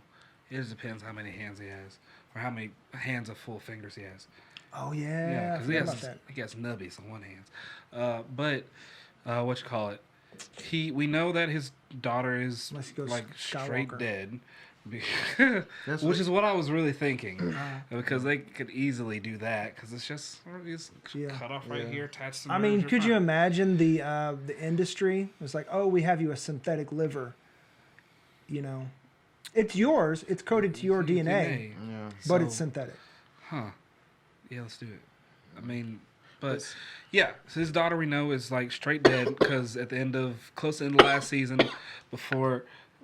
it just depends how many hands he has, or how many hands of full fingers he has. Oh Yeah, yeah, I because forgot about that. he has nubbies on one hand. But what you call it? We know that his daughter is Unless he goes like straight Skywalker. dead. That's Which is what I was really thinking, because they could easily do that, because it's just Yeah. cut off right here, attach some. I mean, nerves, could you you're fine. imagine the industry? It's like, oh, we have you a synthetic liver. You know, it's yours. It's coded to your DNA, Yeah. but So- it's synthetic. Huh. Yeah, let's do it. I mean, but yeah, so his daughter we know is like straight dead because at the end of close to the end of last season, before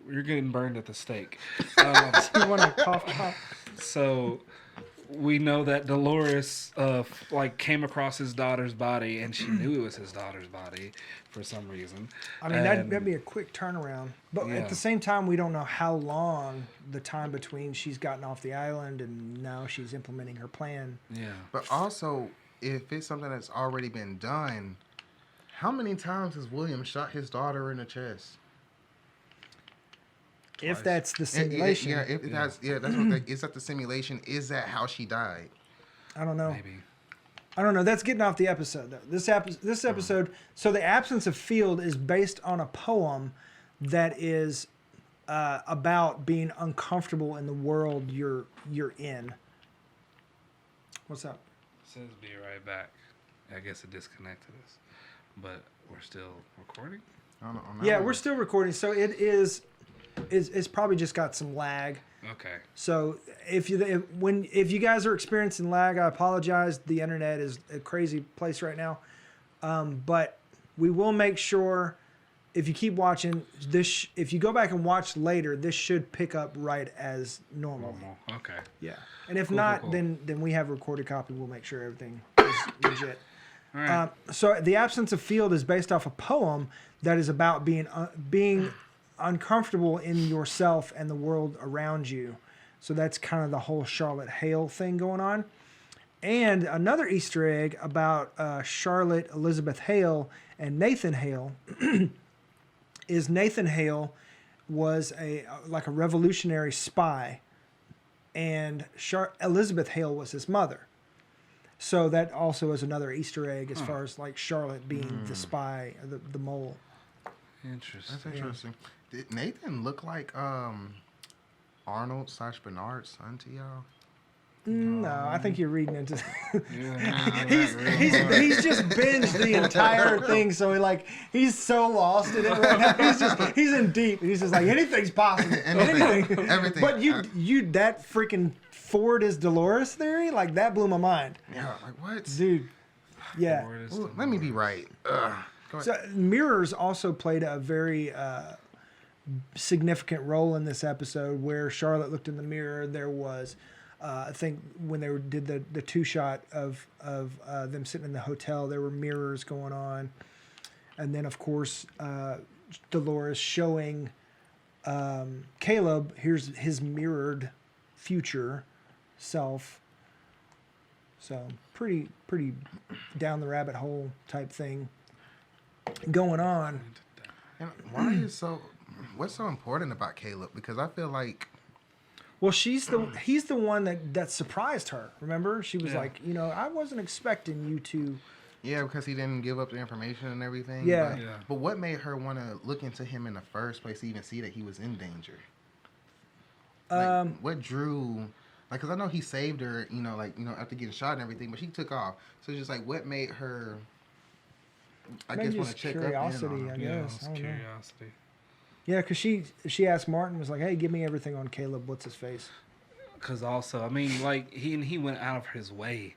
you're getting burned at the stake. You want to cough? So we know that Dolores like came across his daughter's body and she knew it was his daughter's body for some reason. I mean, that'd be a quick turnaround. But Yeah. at the same time, we don't know how long the time between she's gotten off the island and now she's implementing her plan. Yeah. But also, if it's something that's already been done, how many times has William shot his daughter in the chest? If that's the And- simulation, Yeah, if that's what is that the simulation? Is that how she died? I don't know. Maybe. I don't know. That's getting off the episode, though. This episode, so the absence of field is based on a poem that is about being uncomfortable in the world you're in. What's up? Says be right back. I guess it disconnected us, but we're still recording. I don't know. Yeah, we're still recording, so it is. It's probably just got some lag. Okay. So if you guys are experiencing lag, I apologize. The internet is a crazy place right now. But we will make sure if you keep watching this, if you go back and watch later, this should pick up right as normal. Okay. Yeah. And if Cool, not, cool. then we have a recorded copy. We'll make sure everything is legit. All right. So the absence of field is based off a poem that is about being uncomfortable in yourself and the world around you. So that's kind of the whole Charlotte Hale thing going on. And another Easter egg about Charlotte Elizabeth Hale and Nathan Hale is Nathan Hale was a revolutionary spy, and Elizabeth Hale was his mother. So that also is another Easter egg as far as like Charlotte being the spy, the mole. Interesting. That's interesting. Did Nathan look like Arnold/Bernard's son to y'all? No, I think you're reading into. Yeah, he's just binged the entire thing, so he's so lost in it right now. He's in deep. He's just like anything's possible. Anything. Everything. But you that freaking Ford is Dolores theory, like that blew my mind, Yeah, like what? dude. Yeah. Ooh, let me be right. Ugh. Go ahead. So mirrors also played a very significant role in this episode, where Charlotte looked in the mirror. There was, I think, when they did the two shot of them sitting in the hotel, there were mirrors going on. and then of course Dolores showing Caleb here's his mirrored future self. So pretty down the rabbit hole type thing going on. And what's so important about Caleb? Because I feel like, well, he's the one that surprised her. Remember, she was like, I wasn't expecting you to. yeah, because he didn't give up the information and everything. Yeah. But what made her want to look into him in the first place to even see that he was in danger? Like, what drew? Like, because I know he saved her, after getting shot and everything, but she took off. So it's just like, what made her, I guess, want to check up in on him? I Yeah, guess. it's I don't know. curiosity. Yeah, because she asked Martin, was like, hey, give me everything on Caleb. What's his face? Because also, I mean, like, he went out of his way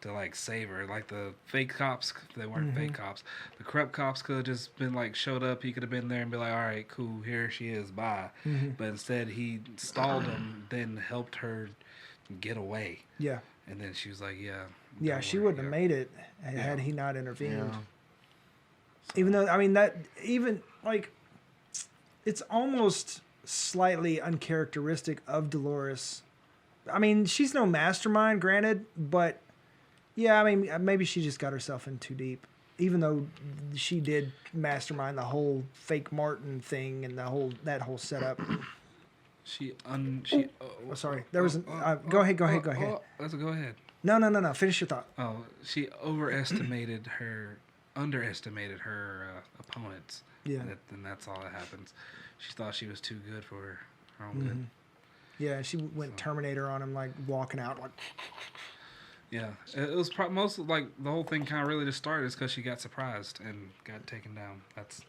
to, like, save her. Like, the fake cops, they weren't fake cops. The corrupt cops could have just been, like, showed up. He could have been there and be like, all right, cool, here she is, bye. But instead, he stalled him, then helped her get away. Yeah. And then she was like, yeah. Yeah, don't she worry, wouldn't have made it had he not intervened. Yeah. Even though, I mean, it's almost slightly uncharacteristic of Dolores. I mean, she's no mastermind, granted, but yeah, I mean, maybe she just got herself in too deep. Even though she did mastermind the whole fake Martin thing and that whole setup. Oh, sorry. There was go ahead. Let's go ahead. No. Finish your thought. Oh, she underestimated her opponents. Yeah. And that's all that happens. She thought she was too good for her own good. Yeah, she went Terminator on him, like walking out, like. Yeah, it was most like the whole thing kind of really just started is because she got surprised and got taken down. That's.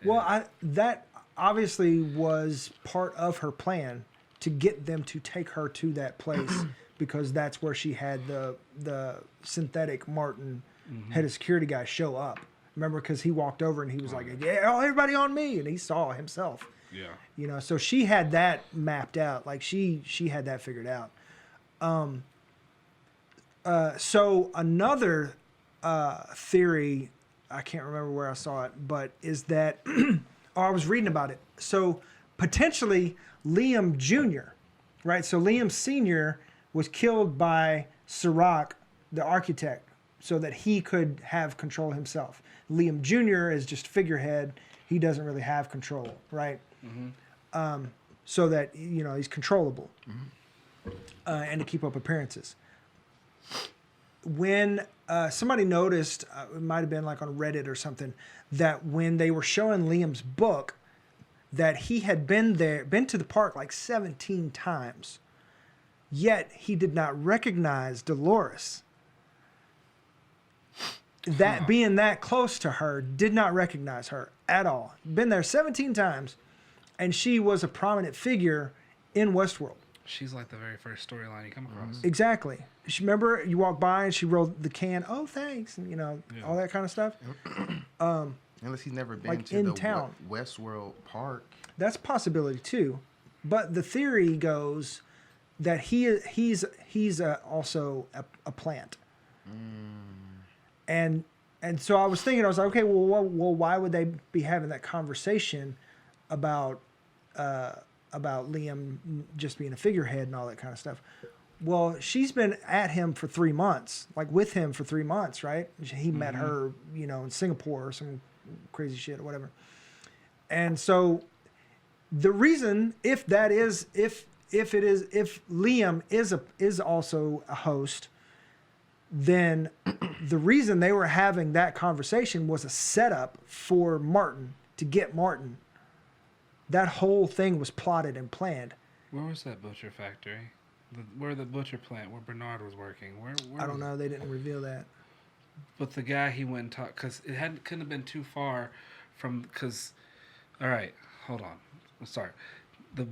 Well, that obviously was part of her plan to get them to take her to that place because that's where she had the synthetic Martin head of security guy show up. Remember, because he walked over and he was like, "Yeah, everybody on me," and he saw himself. Yeah. So she had that mapped out. Like she had that figured out. So another theory, I can't remember where I saw it, but is that I was reading about it. So potentially Liam Jr., right? So Liam Sr. was killed by Sirach, the architect, so that he could have control himself. Liam Jr. is just figurehead. He doesn't really have control, right? So that, he's controllable and to keep up appearances. When somebody noticed, it might have been like on Reddit or something, that when they were showing Liam's book, that he had been to the park like 17 times, yet he did not recognize Dolores. That being that close to her, did not recognize her at all. Been there 17 times, and she was a prominent figure in Westworld. She's like the very first storyline you come across. Exactly. Remember, you walk by and she rolled the can. Oh, thanks, and all that kind of stuff. Unless he's never been Like to in the town. Westworld Park. That's a possibility too, but the theory goes that he's also a plant. And so I was thinking, I was like, okay, well, why would they be having that conversation about Liam just being a figurehead and all that kind of stuff? Well, she's been at him for 3 months, like with him for 3 months, right? He met her, in Singapore or some crazy shit or whatever. And so the reason, if Liam is also a host, then the reason they were having that conversation was a setup for Martin, to get Martin. That whole thing was plotted and planned. Where was that butcher factory? Where the butcher plant where Bernard was working? Where I don't know. They didn't reveal that. But the guy he went and talked, because it couldn't have been too far from, all right, hold on. I'm sorry.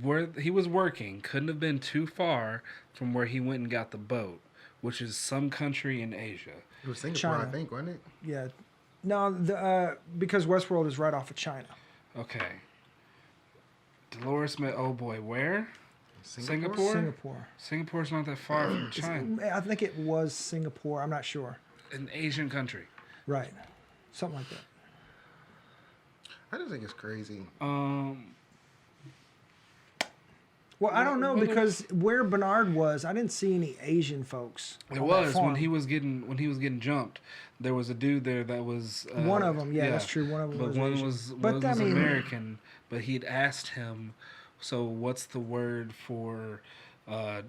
Where he was working couldn't have been too far from where he went and got the boat, which is some country in Asia. It was Singapore, China. I think, wasn't it? Yeah. No, because Westworld is right off of China. Okay. Dolores met old boy where? Singapore? Singapore. Singapore's not that far from China. I think it was Singapore. I'm not sure. An Asian country. Right. Something like that. I just think it's crazy. Well, I don't know because where Bernard was, I didn't see any Asian folks. It on that was farm. when he was getting jumped. There was a dude there that was One of them. Yeah, that's true. One of them but was one Asian. was But I mean, American. But he'd asked him, so what's the word for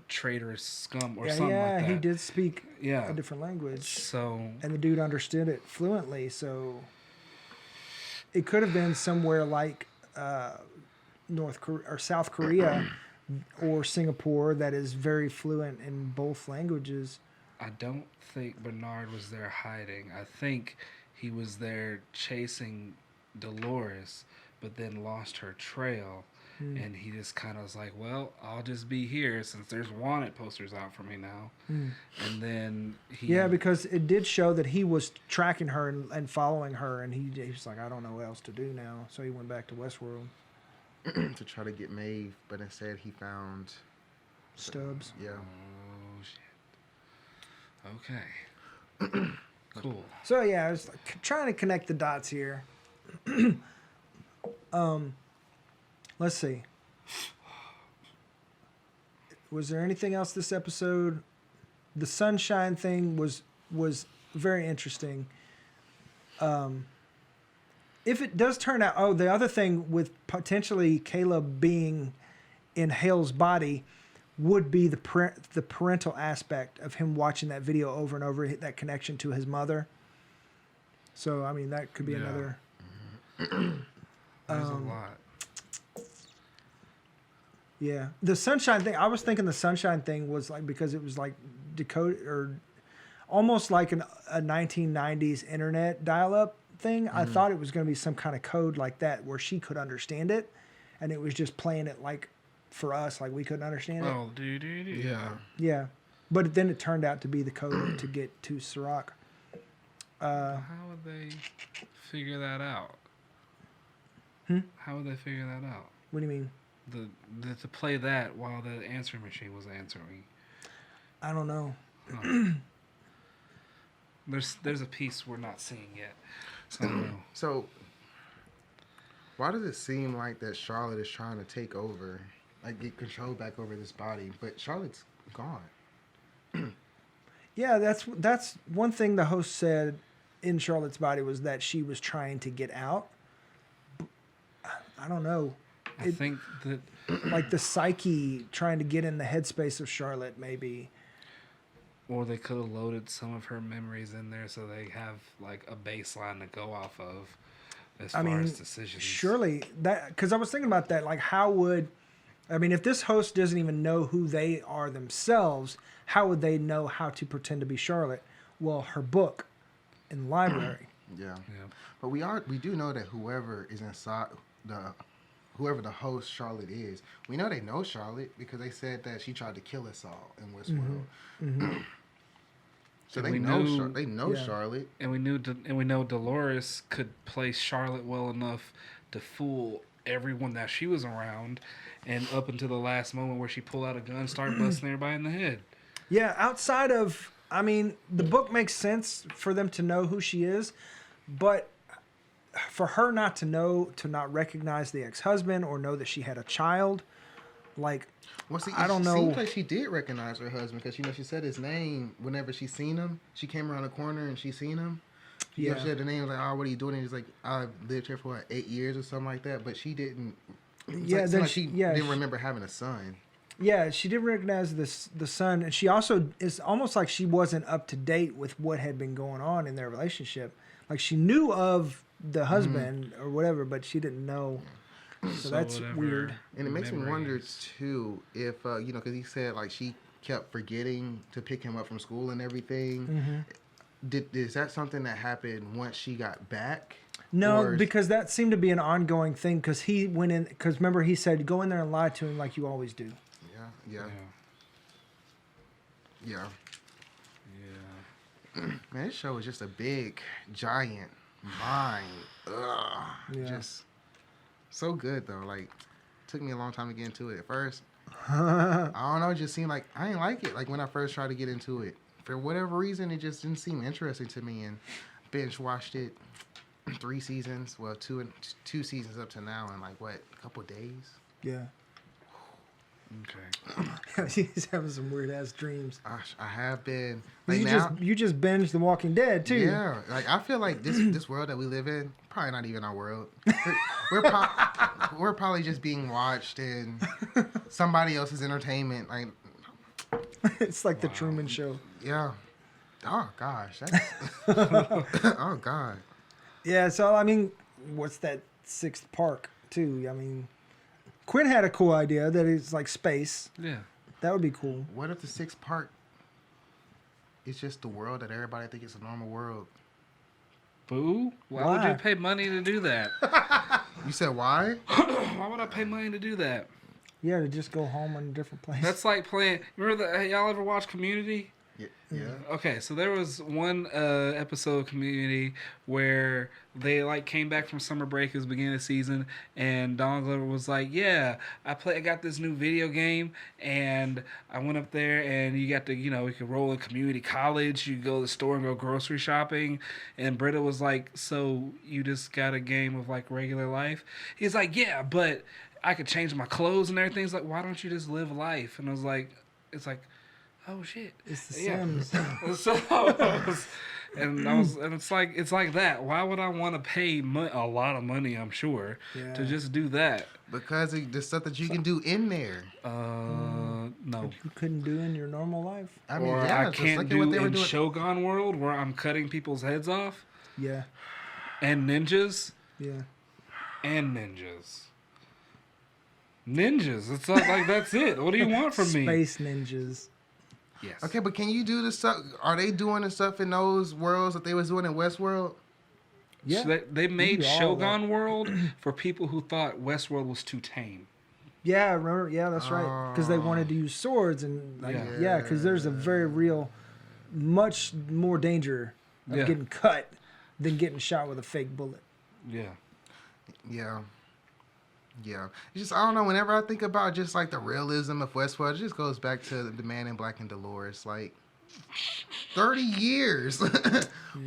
traitorous scum or something like that? he did speak Yeah. a different language, So and the dude understood it fluently. So it could have been somewhere like North Korea or South Korea or Singapore that is very fluent in both languages. I don't think Bernard was there hiding. I think he was there chasing Dolores, but then lost her trail. And he just kind of was like, well, I'll just be here since there's wanted posters out for me now. And then Yeah, because it did show that he was tracking her and following her, and he was like, I don't know what else to do now. So he went back to Westworld. To try to get Maeve, but instead he found Stubbs. Yeah. Oh, shit. Okay. Cool. So yeah, I was trying to connect the dots here. Let's see. Was there anything else this episode? The sunshine thing was very interesting. If it does turn out, the other thing with potentially Caleb being in Hale's body would be the parental aspect of him watching that video over and over, that connection to his mother. So, I mean, that could be another. There's a lot. Yeah. The sunshine thing, I was thinking the sunshine thing was like, because it was like decoded or almost like a 1990s internet dial-up thing. I thought it was going to be some kind of code like that where she could understand it, and it was just playing it like for us, like we couldn't understand it. Oh, Yeah. Yeah. But then it turned out to be the code to get to Sirach. How would they figure that out? How would they figure that out? What do you mean? To play that while the answering machine was answering. I don't know. There's a piece we're not seeing yet. So I don't know. So why does it seem like that Charlotte is trying to take over, like get control back over this body, but Charlotte's gone? Yeah, that's one thing the host said in Charlotte's body was that she was trying to get out. I don't know. I think that Like the psyche trying to get in the headspace of Charlotte, maybe. or they could have loaded some of her memories in there so they have like a baseline to go off of as far as decisions. Surely that, because I was thinking about that. Like, if this host doesn't even know who they are themselves, how would they know how to pretend to be Charlotte? Well, her book in the library. Yeah. Yeah. But we do know that whoever is inside whoever the host Charlotte is, we know they know Charlotte because they said that she tried to kill us all in Westworld. So And they we know knew- they know Yeah. Charlotte. And we know Dolores could play Charlotte well enough to fool everyone that she was around, and up until the last moment where she pulled out a gun, start busting everybody in the head. Yeah, outside of, the book makes sense for them to know who she is, but for her not to know, to not recognize the ex-husband or know that she had a child, like, Well, see, I don't it know. seems like she did recognize her husband because she said his name whenever she seen him. She came around the corner and she seen him. She said the name, like, "Oh, what are you doing?" And he's like, "I lived here for 8 years or something like that." But she didn't. She didn't remember having a son. Yeah, she did recognize the son, and she also, it's almost like she wasn't up to date with what had been going on in their relationship. Like, she knew of the husband or whatever, but she didn't know. So that's whatever weird. And it makes me wonder memories- too if because he said like she kept forgetting to pick him up from school and everything. Is that something that happened once she got back? No, Or- because that seemed to be an ongoing thing. Because he went in. Because remember, he said, "Go in there and lie to him like you always do." Yeah. Yeah. Man, this show is just a big, giant mind. Ugh. Yeah. Just so good though. Like, took me a long time to get into it at first. I don't know. It just seemed like I didn't like it. Like when I first tried to get into it, for whatever reason, it just didn't seem interesting to me. And binge watched it 3 seasons. Well, two seasons up to now in like what, a couple days. Yeah. Okay. He's having some weird ass dreams. Gosh, I have been. Like You just binged The Walking Dead too. Yeah, like I feel like this world that we live in, probably not even our world. We're probably just being watched in somebody else's entertainment. Like, It's like the Truman Show. yeah. Oh gosh, that's oh god. Yeah, so I mean, what's that sixth park too? I mean, Quinn had a cool idea that it's like space. Yeah. That would be cool. What if the sixth park is just the world that everybody think is a normal world? Boo? Why would you pay money to do that? You said why? Why would I pay money to do that? Yeah, to just go home in a different place. That's like playing. Remember y'all ever watch Community? Yeah. Okay, so there was one episode of Community where they like came back from summer break. It was the beginning of the season, and Donald Glover was like, "Yeah, I got this new video game, and I went up there, and you got to, you could roll in community college. You go to the store and go grocery shopping." And Britta was like, "So you just got a game of like regular life?" He's like, "Yeah, but I could change my clothes and everything." He's like, "Why don't you just live life?" And I was like, "It's like." Oh shit! It's the Sims. So, and it's like that. Why would I want to pay a lot of money? I'm sure to just do that Because the stuff that you can do in there. no. That you couldn't do in your normal life. I mean, Or yeah, I just can't look at do what they were in doing. Shogun World where I'm cutting people's heads off Yeah. and ninjas. Yeah. And ninjas. It's like that's it. What do you want from me? Space ninjas. Yes. Okay, but can you do the stuff? Are they doing the stuff in those worlds that they was doing in Westworld? Yeah. So they made do all Shogun World for people who thought Westworld was too tame. Yeah, I remember. Yeah, that's right. Because they wanted to use swords and like, Yeah. because there's a very real, much more danger of Yeah. getting cut than getting shot with a fake bullet. Yeah. Yeah. Yeah. It's just, I don't know, whenever I think about just like the realism of Westworld, it just goes back to the Man in Black and Dolores. Like, 30 years.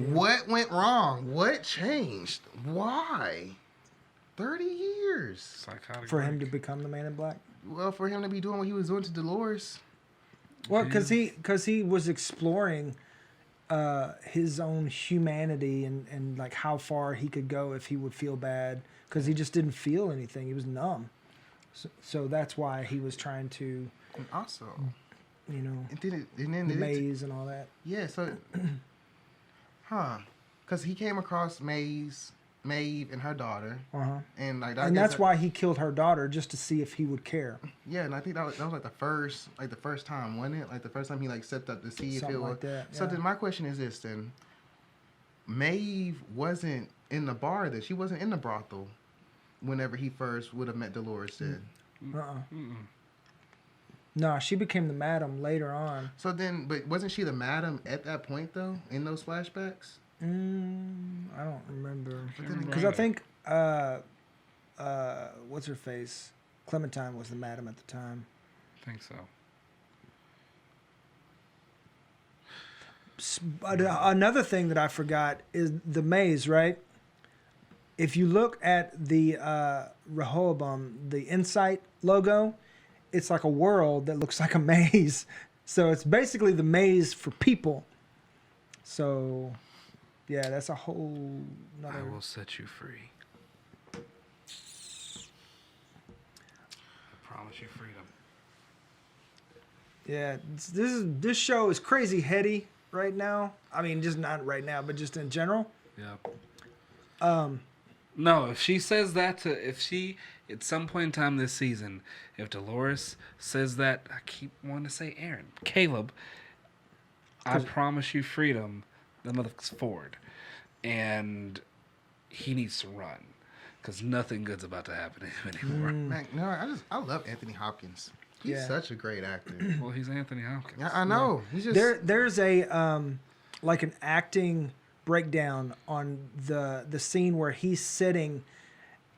What went wrong? What changed? Why? 30 years. Psychotic. For him to become the Man in Black. Well, for him to be doing what he was doing to Dolores. Well, because he was exploring his own humanity and like how far he could go if he would feel bad, because he just didn't feel anything. He was numb. So that's why he was trying to, And also, and then the maze and all that. Yeah, so, because he came across Maeve and her daughter, Uh-huh. and like And that's why he killed her daughter, just to see if he would care. Yeah, and I think that was like the first time, wasn't it? Like the first time he like stepped up to see if Something it was. like that, So yeah. then my question is this: then, Maeve wasn't in the bar. That she wasn't in the brothel. Whenever he first would have met Dolores, then. No, she became the madam later on. So then, but wasn't she the madam at that point though? In those flashbacks. I don't remember. But then Because I think, what's her face? Clementine was the madam at the time. I think so. But another thing that I forgot is the maze, right? If you look at the Rehoboam, the Insight logo, it's like a world that looks like a maze. So it's basically the maze for people. So, yeah, that's a whole I nother... will set you free. I promise you freedom. Yeah, this show is crazy heady right now. I mean, just not right now, but just in general. Yeah. No, if she says that if she, at some point in time this season, if Dolores says that, I keep wanting to say Aaron, Caleb, I promise you freedom, the motherfucker's forward. And he needs to run. Because nothing good's about to happen to him anymore. Man, no, I love Anthony Hopkins. He's such a great actor. Well, he's Anthony Hopkins. Yeah, I know. He's just There's a like an acting breakdown on the scene where he's sitting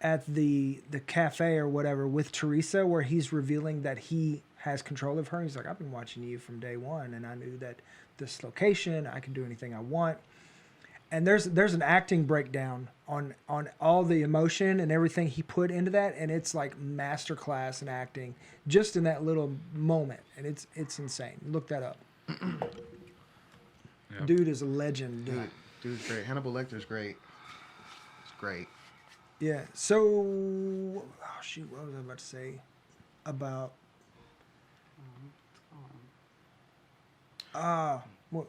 at the cafe or whatever with Teresa, where he's revealing that he has control of her. He's like, I've been watching you from day one, and I knew that this location, I can do anything I want. and there's an acting breakdown on all the emotion and everything he put into that, and it's like masterclass in acting just in that little moment, and it's insane. Look that up. Yep. Dude is a legend. Dude's great. Hannibal Lecter's great. It's great. Yeah. So, oh shoot, what was I about to say about? What?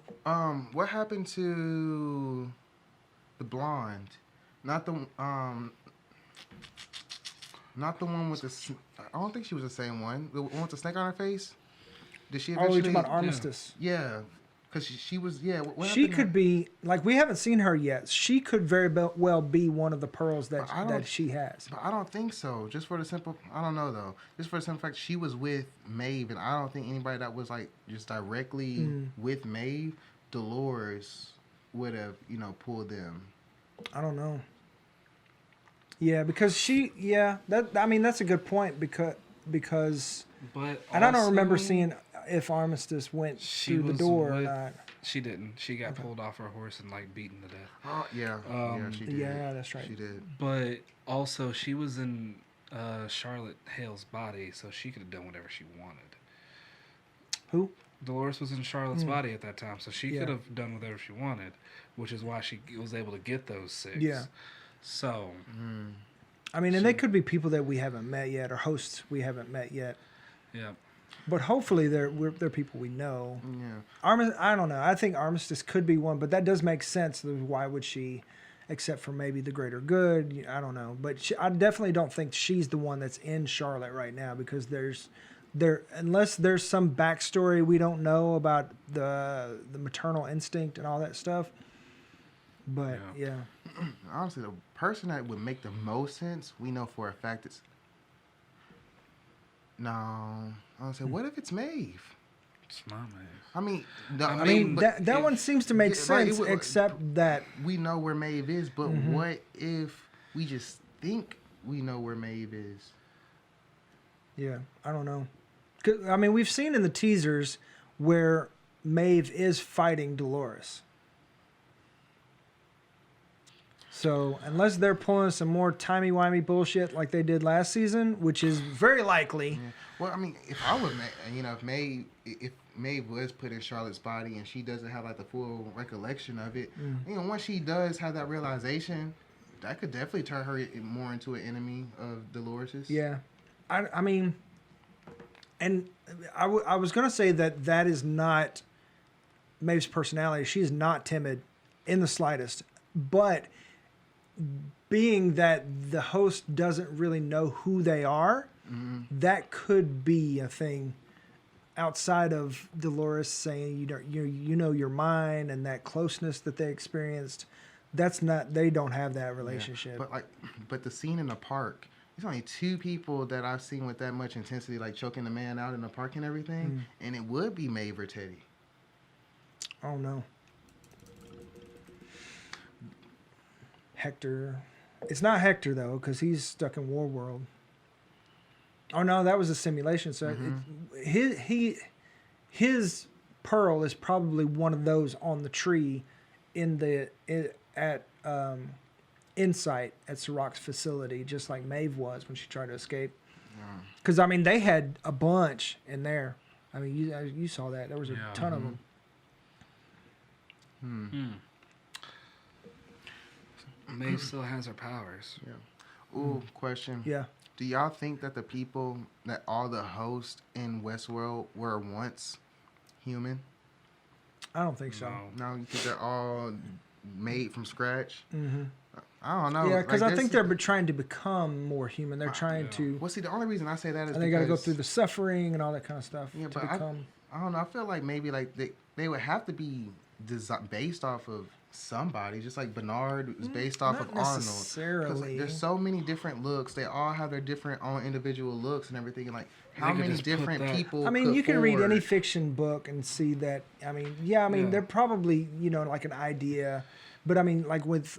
What happened to the blonde? Not the one with the. I don't think she was the same one. The one with the snake on her face. Did she Oh, eventually? you're talking about Armistice. Yeah, because she was. Yeah, what She happened could be like, we haven't seen her yet. She could very well be one of the pearls But I don't- that she has. But I don't think so. Just for the simple, I don't know though. Just for the simple fact, she was with Maeve, and I don't think anybody that was like just directly with Maeve, Dolores, would have pulled them. I don't know. Yeah, because that's a good point because But and I don't also, remember seeing if Armistice went she through the was door or with- not. She didn't. She got pulled off her horse and like beaten to death. Oh yeah, she did. Yeah, that's right. She did. But also, she was in Charlotte Hale's body, so she could have done whatever she wanted. Who? Dolores was in Charlotte's body at that time, so she Yeah. could have done whatever she wanted, which is why she was able to get those 6. Yeah. So, I mean, and they could be people that we haven't met yet or hosts we haven't met yet. yeah. But hopefully they're people we know. Yeah. I don't know. I think Armistice could be one, but that does make sense. Why would she, except for maybe the greater good? I don't know. But I definitely don't think she's the one that's in Charlotte right now because unless there's some backstory we don't know about the maternal instinct and all that stuff. But yeah. Honestly, the person that would make the most sense, we know for a fact it's. No, I would say, what if it's Maeve? It's not Maeve. I mean, no, I I mean, but that one seems to make Yeah, right, sense, except that we know where Maeve is, but what if we just think we know where Maeve is? yeah, I don't know. 'Cause, I mean, we've seen in the teasers where Maeve is fighting Dolores. So unless they're pulling some more timey-wimey bullshit like they did last season, which is very likely. Yeah. Well, I mean, if I was, if Maeve was put in Charlotte's body and she doesn't have like the full recollection of it, once she does have that realization, that could definitely turn her more into an enemy of Dolores's. Yeah. I mean, and I was going to say that is not Maeve's personality. She's not timid in the slightest. But being that the host doesn't really know who they are, that could be a thing outside of Dolores saying you know you're mine and that closeness that they experienced. That's not, they don't have that relationship. Yeah. But the scene in the park, there's only 2 people that I've seen with that much intensity, like choking the man out in the park and everything, and it would be Maeve or Teddy. Oh no. Hector. It's not Hector though, because he's stuck in Warworld. Oh no, that was a simulation. So his pearl is probably one of those on the tree at Insight at Sirach's facility, just like Maeve was when she tried to escape. Because I mean, they had a bunch in there. I mean, you saw that. There was a ton of them. Maeve still has her powers. Yeah. Ooh, question. Yeah. Do y'all think that all the hosts in Westworld were once human? I don't think so. No, you think they're all made from scratch? I don't know. Yeah, because I think this- they're trying to become more human. They're trying to, Well, see, the only reason I say that is and they got to go because- through the suffering and all that kind of stuff Yeah, to but become. I don't know. I feel like maybe like they would have to be based off of somebody, just like Bernard is based off not of Arnold. necessarily. There's so many different looks. They all have their different own individual looks and everything. And like, They how could many just put different that- people? I mean, put you can read any forward? fiction book and see that. I mean, they're probably like an idea, but I mean, like with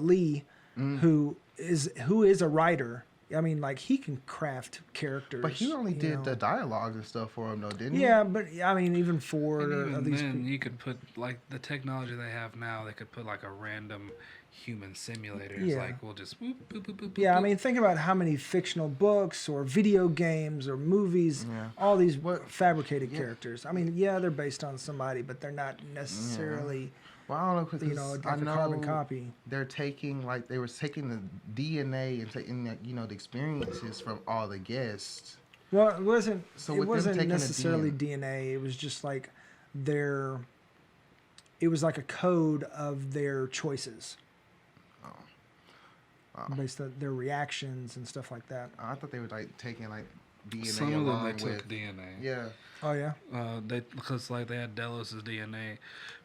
Lee, who is a writer I mean, like he can craft characters. But he only you did know. the dialogue and stuff for him, though, didn't he? Yeah, but I mean, even Ford And or even these. then, you could put like the technology they have now. They could put like a random human simulator. It's Yeah. like we'll just boop, boop, boop, boop, Yeah, I boop. mean, think about how many fictional books or video games or movies, Yeah. all these What- fabricated yeah. characters. I mean, yeah, they're based on somebody, but they're not necessarily, Well, I don't know, because you know, like I a know carbon copy. they're taking, like, they were taking the DNA and taking, the, you know, the experiences from all the guests. Well, it wasn't. So it with them wasn't taking the necessarily DNA. It was just like their. It was like a code of their choices, Wow. based on their reactions and stuff like that. I thought they were, like, taking, like, DNA Some of them along they with... took DNA. Yeah. Oh yeah. They because like they had Delos's DNA.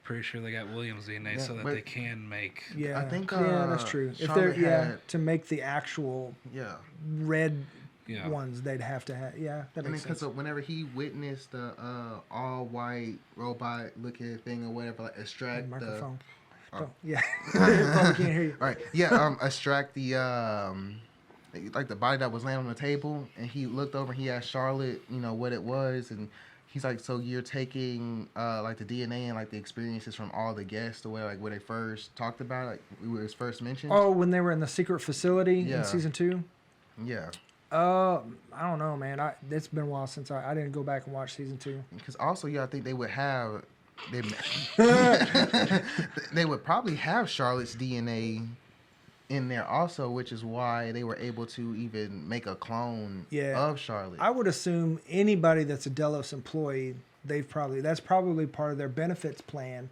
Pretty sure they got William's DNA Yeah, so that but- they can make. Yeah. think, yeah, that's true. If they're Charlotte to make the actual Yeah. red Yeah. ones, they'd have to have. Yeah, that And makes because sense. whenever he witnessed the all-white robot-looking thing or whatever, like, extract the... Microphone. Oh. Oh, yeah. Probably can't hear you. All right. Yeah. Extract the like the body that was laying on the table, and he looked over. And he asked Charlotte, you know, what it was, and he's like, "So you're taking like the DNA and like the experiences from all the guests, the way like where they first talked about, it, like it was first mentioned." Oh, when they were in the secret facility Yeah. in season 2. Yeah. I don't know, man. It's been a while since I didn't go back and watch season 2. Because also, yeah, I think they would have they they would probably have Charlotte's DNA in there also, which is why they were able to even make a clone Yeah. of Charlotte. I would assume anybody that's a Delos employee, that's probably part of their benefits plan,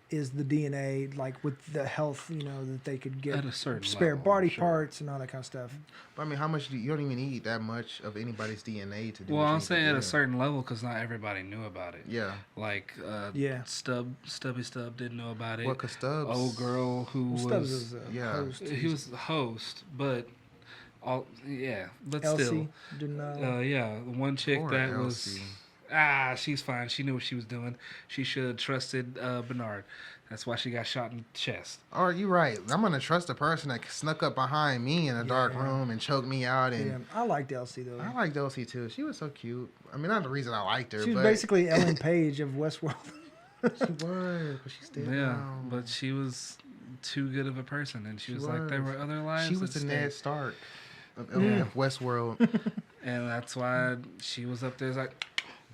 is the DNA, like with the health, you know, that they could get At a certain spare level, body sure. parts and all that kind of stuff. But I mean, how much you don't even need that much of anybody's DNA to do. Well, what you I'm need to saying at do. a certain level because not everybody knew about it. Yeah. Like Yeah. Stubby Stub didn't know about it. Well, 'cause Stubbs. Old girl who Stubbs was is a yeah. host. he was the host, but but Elsie still, didn't know. yeah, the one chick Poor that Elsie. was she's fine. She knew what she was doing. She should have trusted Bernard. That's why she got shot in the chest. Oh, you're right. I'm gonna trust a person that snuck up behind me in a dark Yeah. room and choked me out. And Yeah, I liked Elsie though. I liked Elsie too. She was so cute. I mean, not the reason I liked her, She was but basically Ellen Page of Westworld. she was. But she's dead Yeah, now. but she was too good of a person, and she was like, there was. were other lives. She was the instead. Ned Stark of, Yeah. of Westworld. And that's why she was up there like,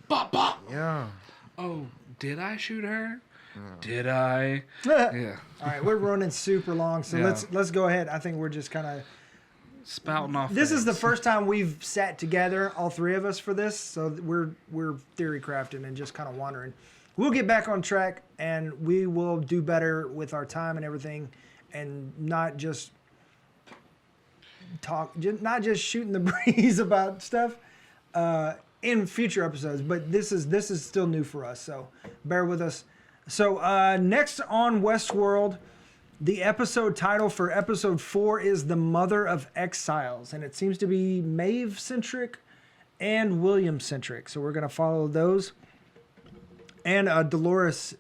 bop, bop. Yeah. Oh, did I shoot her? Did I? All Yeah. right, we're running super long, so Yeah. let's go ahead. I think we're just kind of. Spouting off. This is the things. first time we've sat together, all three of us, for this, so we're theory crafting and just kind of wandering. We'll get back on track, and we will do better with our time and everything, and not just not just shooting the breeze about stuff in future episodes. But this is still new for us, so bear with us. So next on Westworld, the episode title for episode 4 is The Mother of Exiles, and it seems to be Maeve-centric and William-centric. So we're going to follow those. And Dolores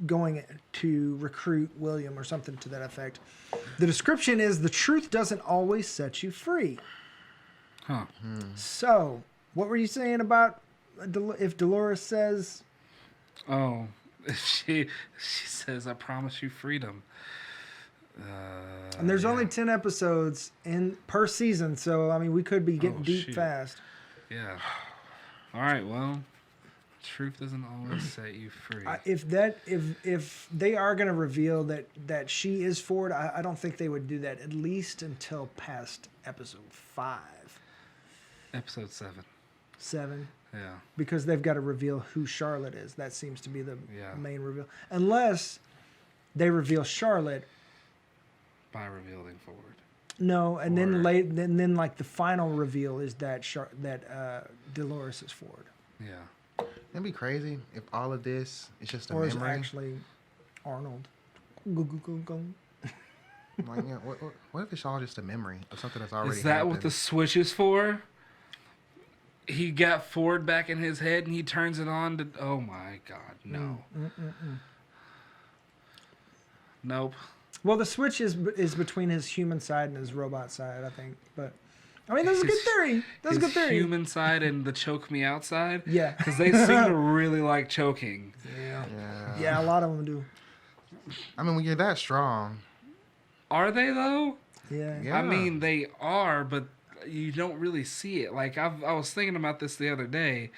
going to recruit William or something to that effect. The description is, the truth doesn't always set you free. Huh. So, what were you saying about if Dolores says... Oh, she says, "I promise you freedom." And there's yeah. only 10 episodes per season, so, I mean, we could be getting Oh, deep shoot. fast. Yeah. All right. Well, truth doesn't always set you free. If they are going to reveal that she is Ford, I don't think they would do that at least until past episode 5, Episode 7. 7, Yeah. because they've got to reveal who Charlotte is. That seems to be the Yeah. main reveal, unless they reveal Charlotte. By revealing forward. No, and Or- then like the final reveal is that Dolores is Ford, Yeah. It'd be crazy if all of this is just a or is it memory. actually Arnold. Go, go, go, go. Like, yeah, what if it's all just a memory of something that's already Is that happened? what the switch is for? He got Ford back in his head and he turns it on to. Oh my God, no. Nope. Well, the switch is between his human side and his robot side, I think. But I mean, that's a good theory. That's a good theory. Human side and the choke me out side. Yeah. Because they seem to really like choking. Yeah, a lot of them do. I mean, when you're that strong. Are they though? Yeah. I mean, they are, but you don't really see it. Like I was thinking about this the other day.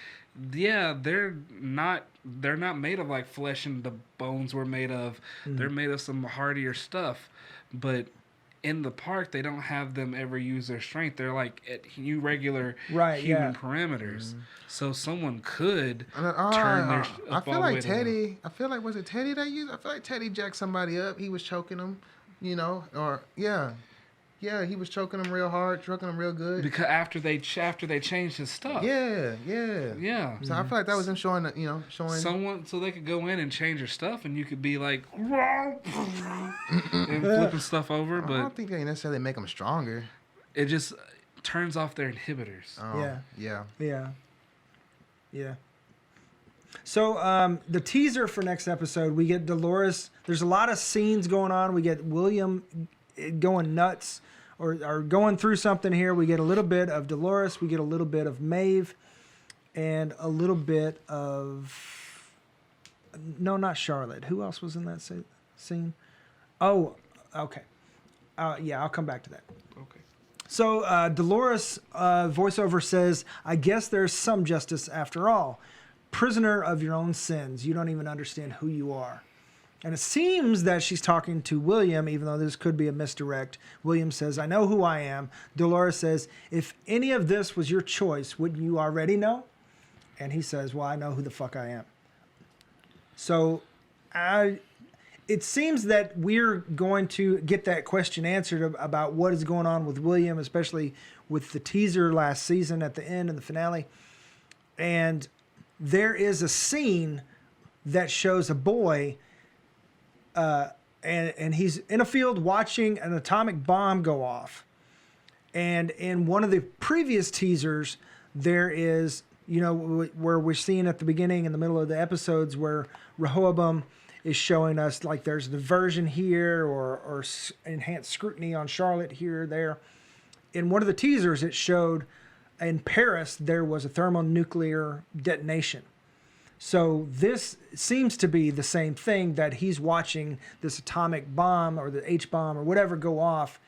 Yeah, they're not made of like flesh and the bones we're made of. They're made of some hardier stuff. But in the park, they don't have them ever use their strength. They're like at regular human parameters. So someone could turn their. I feel like Teddy. I feel like was it Teddy that used? I feel like Teddy jacked somebody up. He was choking him, you know, or yeah, he was choking him real hard, choking him real good. Because after they changed his stuff. Yeah. So I feel like that was him showing, someone so they could go in and change your stuff, and you could be like and flipping stuff over. But I don't think they necessarily make them stronger. It just turns off their inhibitors. Oh, Yeah. So the teaser for next episode, we get Dolores. There's a lot of scenes going on. We get William going nuts or going through something here. We get a little bit of Dolores. We get a little bit of Maeve. And a little bit of... No, not Charlotte. Who else was in that scene? Oh, okay. Yeah, I'll come back to that. Okay. So Dolores voiceover says, I guess there's some justice after all. Prisoner of your own sins. You don't even understand who you are. And it seems that she's talking to William, even though this could be a misdirect. William says, I know who I am. Dolores says, if any of this was your choice, wouldn't you already know? And he says, well, I know who the fuck I am. So it seems that we're going to get that question answered about what is going on with William, especially with the teaser last season at the end and the finale. And there is a scene that shows a boy and he's in a field watching an atomic bomb go off. And in one of the previous teasers, there is, where we're seeing at the beginning and the middle of the episodes where Rehoboam is showing us like there's diversion here or enhanced scrutiny on Charlotte here or there. In one of the teasers, it showed in Paris there was a thermonuclear detonation. So this seems to be the same thing, that he's watching this atomic bomb or the H-bomb or whatever go off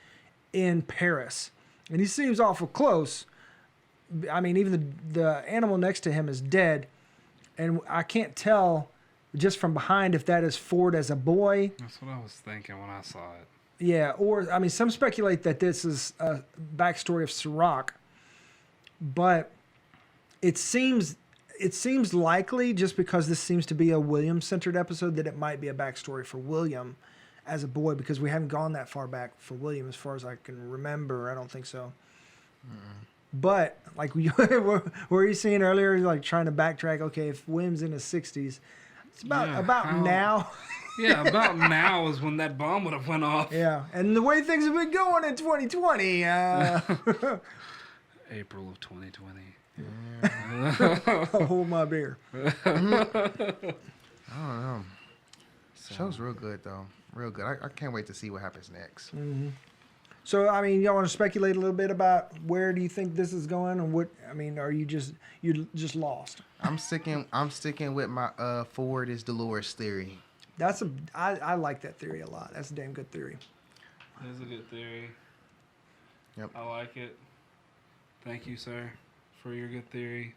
in Paris. And he seems awful close. I mean, even the animal next to him is dead. And I can't tell just from behind if that is Ford as a boy. That's what I was thinking when I saw it. Yeah, or, I mean, some speculate that this is a backstory of Sirach. But it seems likely, just because this seems to be a William-centered episode, that it might be a backstory for William as a boy, because we haven't gone that far back for William as far as I can remember. I don't think so. But, like, were you seeing earlier, like, trying to backtrack, okay, if William's in his 60s, it's about now. Yeah, about now is when that bomb would have went off. Yeah, and the way things have been going in 2020. April of 2020. I'll hold my beer. I don't know. Show's real good, though. Real good. I can't wait to see what happens next. Mm-hmm. So, I mean, y'all want to speculate a little bit about where do you think this is going, and what? I mean, are you just lost? I'm sticking with my Ford is Dolores theory. I like that theory a lot. That's a damn good theory. That's a good theory. Yep. I like it. Thank you, sir, for your good theory.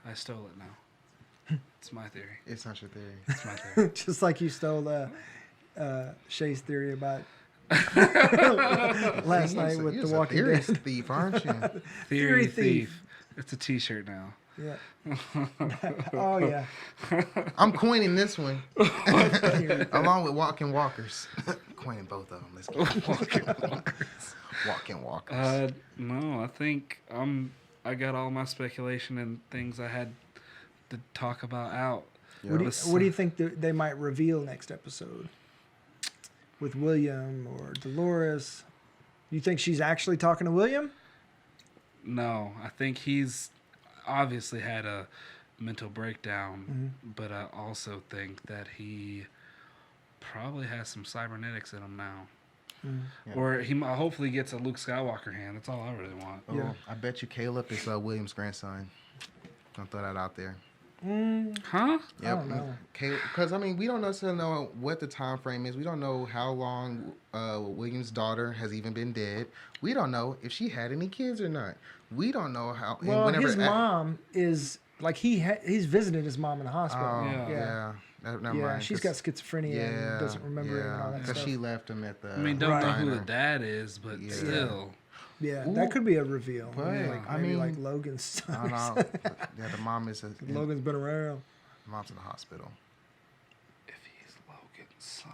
I stole it now. It's my theory. It's not your theory. It's my theory. Just like you stole Shay's theory about last night with The Walking Dead. Thief, aren't you? Theory thief. It's a T-shirt now. Yeah. Oh yeah. I'm coining this one, along with Walking Walkers. Coining both of them. Let's go. Walking Walkers. Walking Walkers. No, I think I got all my speculation and things I had to talk about out. Yep. What do you think they might reveal next episode with William or Dolores? You think she's actually talking to William? No, I think he's obviously had a mental breakdown, but I also think that he probably has some cybernetics in him now. Yeah. Or he hopefully gets a Luke Skywalker hand. That's all I really want. Oh, Yeah. I bet you Caleb is William's grandson. I'll throw that out there. Huh? I don't know. Because I mean, we don't necessarily know what the time frame is. We don't know how long William's daughter has even been dead. We don't know if she had any kids or not. We don't know how. and Well, whenever his mom is like he's visited his mom in the hospital. Oh, Yeah. yeah. Never Yeah, mind, she's 'cause- got schizophrenia and doesn't remember it and all that because stuff. she left him at the. I mean, don't know who the diner. dad is, but Yeah. still. Yeah, Ooh. that could be a reveal. But, Like, I maybe mean, like Logan's I son. don't know. Yeah, the mom is. Logan's been around. Mom's in the hospital. If he's Logan's son.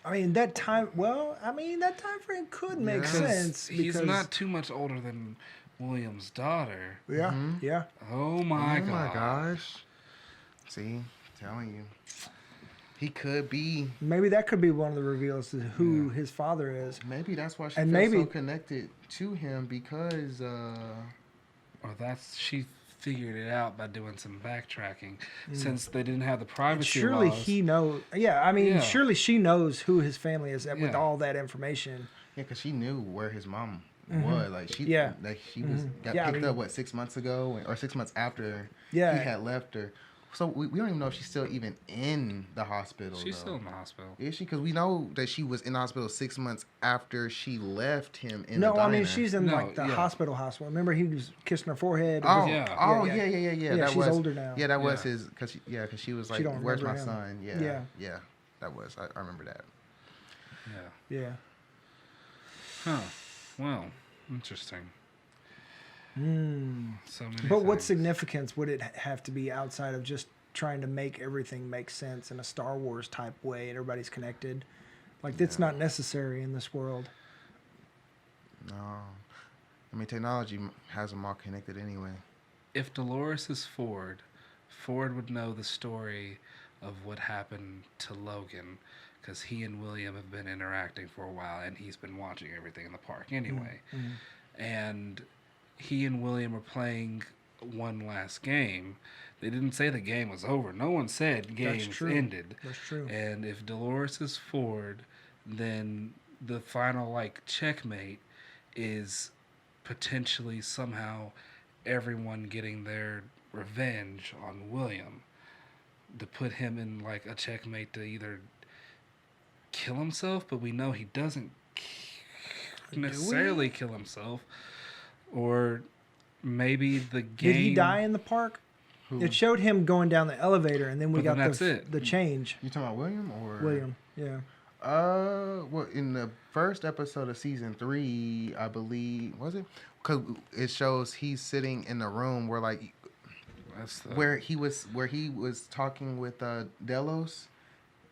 I mean, that time. Well, I mean, that time frame could make Yeah. sense. He's because, not too much older than William's daughter. Yeah, Mhm. yeah. Oh my Oh god. my gosh. See, telling you. He could be. Maybe that could be one of the reveals to who his father is. Maybe that's why she And feels maybe- so connected to him because. Or she figured it out by doing some backtracking since they didn't have the privacy Surely laws. he knows. Yeah, I mean, Yeah. surely she knows who his family is with Yeah. all that information. Yeah, because she knew where his mom was. Like she. Yeah. Like she was got Yeah, I picked mean- up 6 months ago or 6 months after Yeah. he had left her. So we don't even know if she's still even in the hospital. She's though. still in the hospital. Is she? Because we know that she was in the hospital 6 months after she left him in No, the I diner. mean she's in No, like the yeah. hospital. Remember he was kissing her forehead. Oh, Yeah. yeah. Yeah, That she's was, older now. Yeah, that was Yeah. his. Because she was She like, don't "Where's my remember him. son?" Yeah, Yeah. yeah, that was. I remember that. Yeah. Yeah. Huh. Well, interesting. Hmm. So many But what things. significance would it have to be outside of just trying to make everything make sense in a Star Wars type way and everybody's connected? Like that's not necessary in this world. No, I mean technology has them all connected anyway. If Dolores is Ford, Ford would know the story of what happened to Logan because he and William have been interacting for a while and he's been watching everything in the park anyway. And he and William are playing one last game. They didn't say the game was over. No one said game's true. ended. That's true. And if Dolores is Ford, then the final checkmate is potentially somehow everyone getting their revenge on William to put him in a checkmate to either kill himself, but we know he doesn't necessarily kill himself, or maybe the game. Did he die in the park? Who? It showed him going down the elevator, and then we But got then that's it. the change. You talking about William or William, yeah. Well, in the first episode of season 3, I believe, was it? Because it shows he's sitting in the room where That's the, where he was talking with Delos,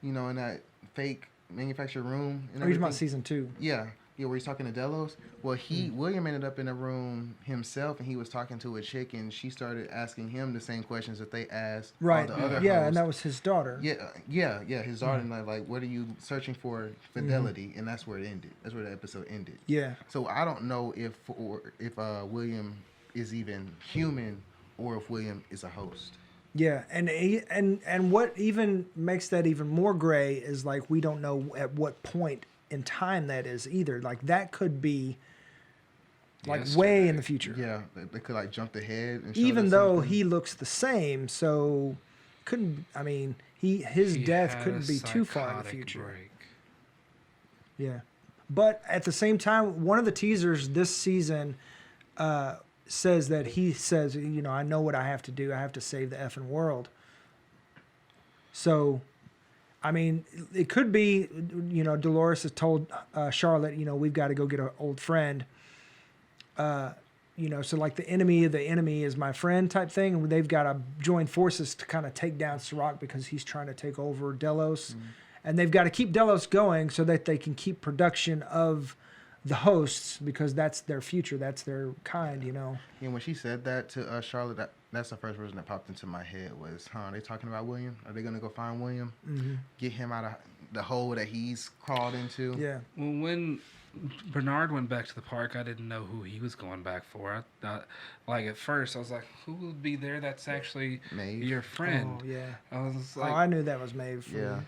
in that fake manufactured room. And Oh, you're talking about everything. season 2. Yeah, where he's talking to Delos. Well, William ended up in a room himself, and he was talking to a chick, and she started asking him the same questions that they asked Right. all the other Yeah, hosts. and that was his daughter. Yeah, his daughter, and what are you searching for? Fidelity, and that's where it ended. That's where the episode ended. Yeah. So I don't know if William is even human or if William is a host. Yeah, and what even makes that even more gray is we don't know at what point in time that is either. That could be way Yesterday. in the future. Yeah, they could jump ahead. And show Even us though something. he looks the same, so his he death had couldn't a be too far in the psychotic future. break. Yeah, but at the same time, one of the teasers this season says that he says, I know what I have to do. I have to save the effing world. So, it could be, Dolores has told Charlotte, we've got to go get an old friend. So the enemy of the enemy is my friend type thing. And they've got to join forces to kind of take down Sirach because he's trying to take over Delos. And they've got to keep Delos going so that they can keep production of the hosts because that's their future. That's their kind, And when she said that to Charlotte, that's the first person that popped into my head was, are they talking about William? Are they going to go find William? Get him out of the hole that he's crawled into? Yeah. Well, when Bernard went back to the park, I didn't know who he was going back for. I thought, at first, I was like, who will be there that's actually Maeve. your friend? Oh, yeah. I was I knew that was Maeve. Yeah.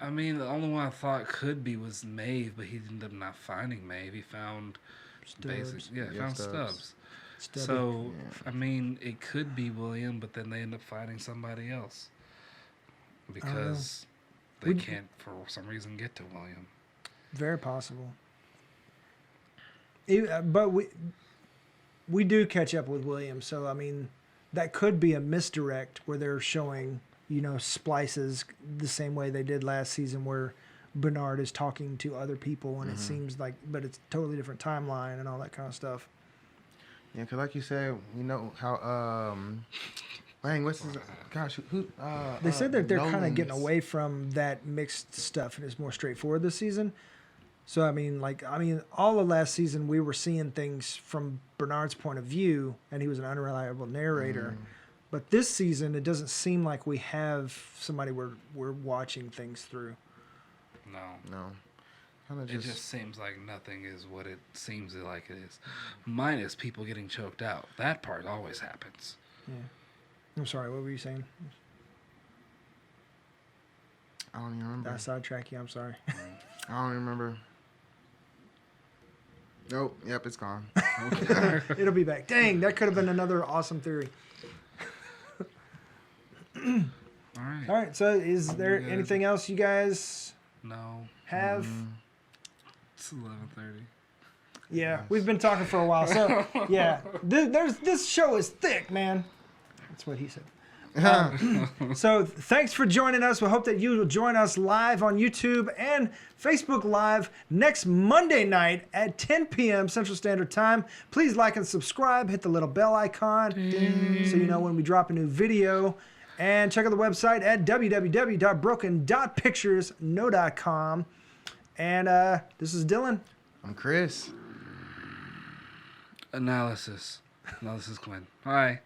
I mean, the only one I thought could be was Maeve, but he ended up not finding Maeve. He found Stubbs. found Stubbs. Stubbs. So, I mean, it could be William, but then they end up finding somebody else because they can't, for some reason, get to William. Very possible. But we do catch up with William, so I mean, that could be a misdirect where they're showing, splices the same way they did last season, where Bernard is talking to other people, and it seems like, but it's a totally different timeline and all that kind of stuff. Yeah, because like you said, how what's his gosh who They said that they're kind of Nolan's- getting away from that mixed stuff, and it's more straightforward this season. So I mean, all of last season we were seeing things from Bernard's point of view, and he was an unreliable narrator. But this season, it doesn't seem like we have somebody we're watching things through. No. Kind of It just seems like nothing is what it seems like it is. Minus people getting choked out. That part always happens. Yeah. I'm sorry, what were you saying? I don't even remember. Did I sidetrack you? I'm sorry. I don't remember. Nope. Yep, it's gone. It'll be back. Dang, that could have been another awesome theory. All right. All right, so is there guys- anything else you guys No. have? It's 11:30. Yeah, we've been talking for a while. So, yeah, this show is thick, man. That's what he said. So thanks for joining us. We hope that you will join us live on YouTube and Facebook Live next Monday night at 10 p.m. Central Standard Time. Please like and subscribe. Hit the little bell icon so you know when we drop a new video. And check out the website at www.broken.picturesno.com. And this is Dylan. I'm Chris. Analysis Quinn. Hi.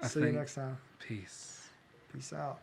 See you next time. Peace. Peace out.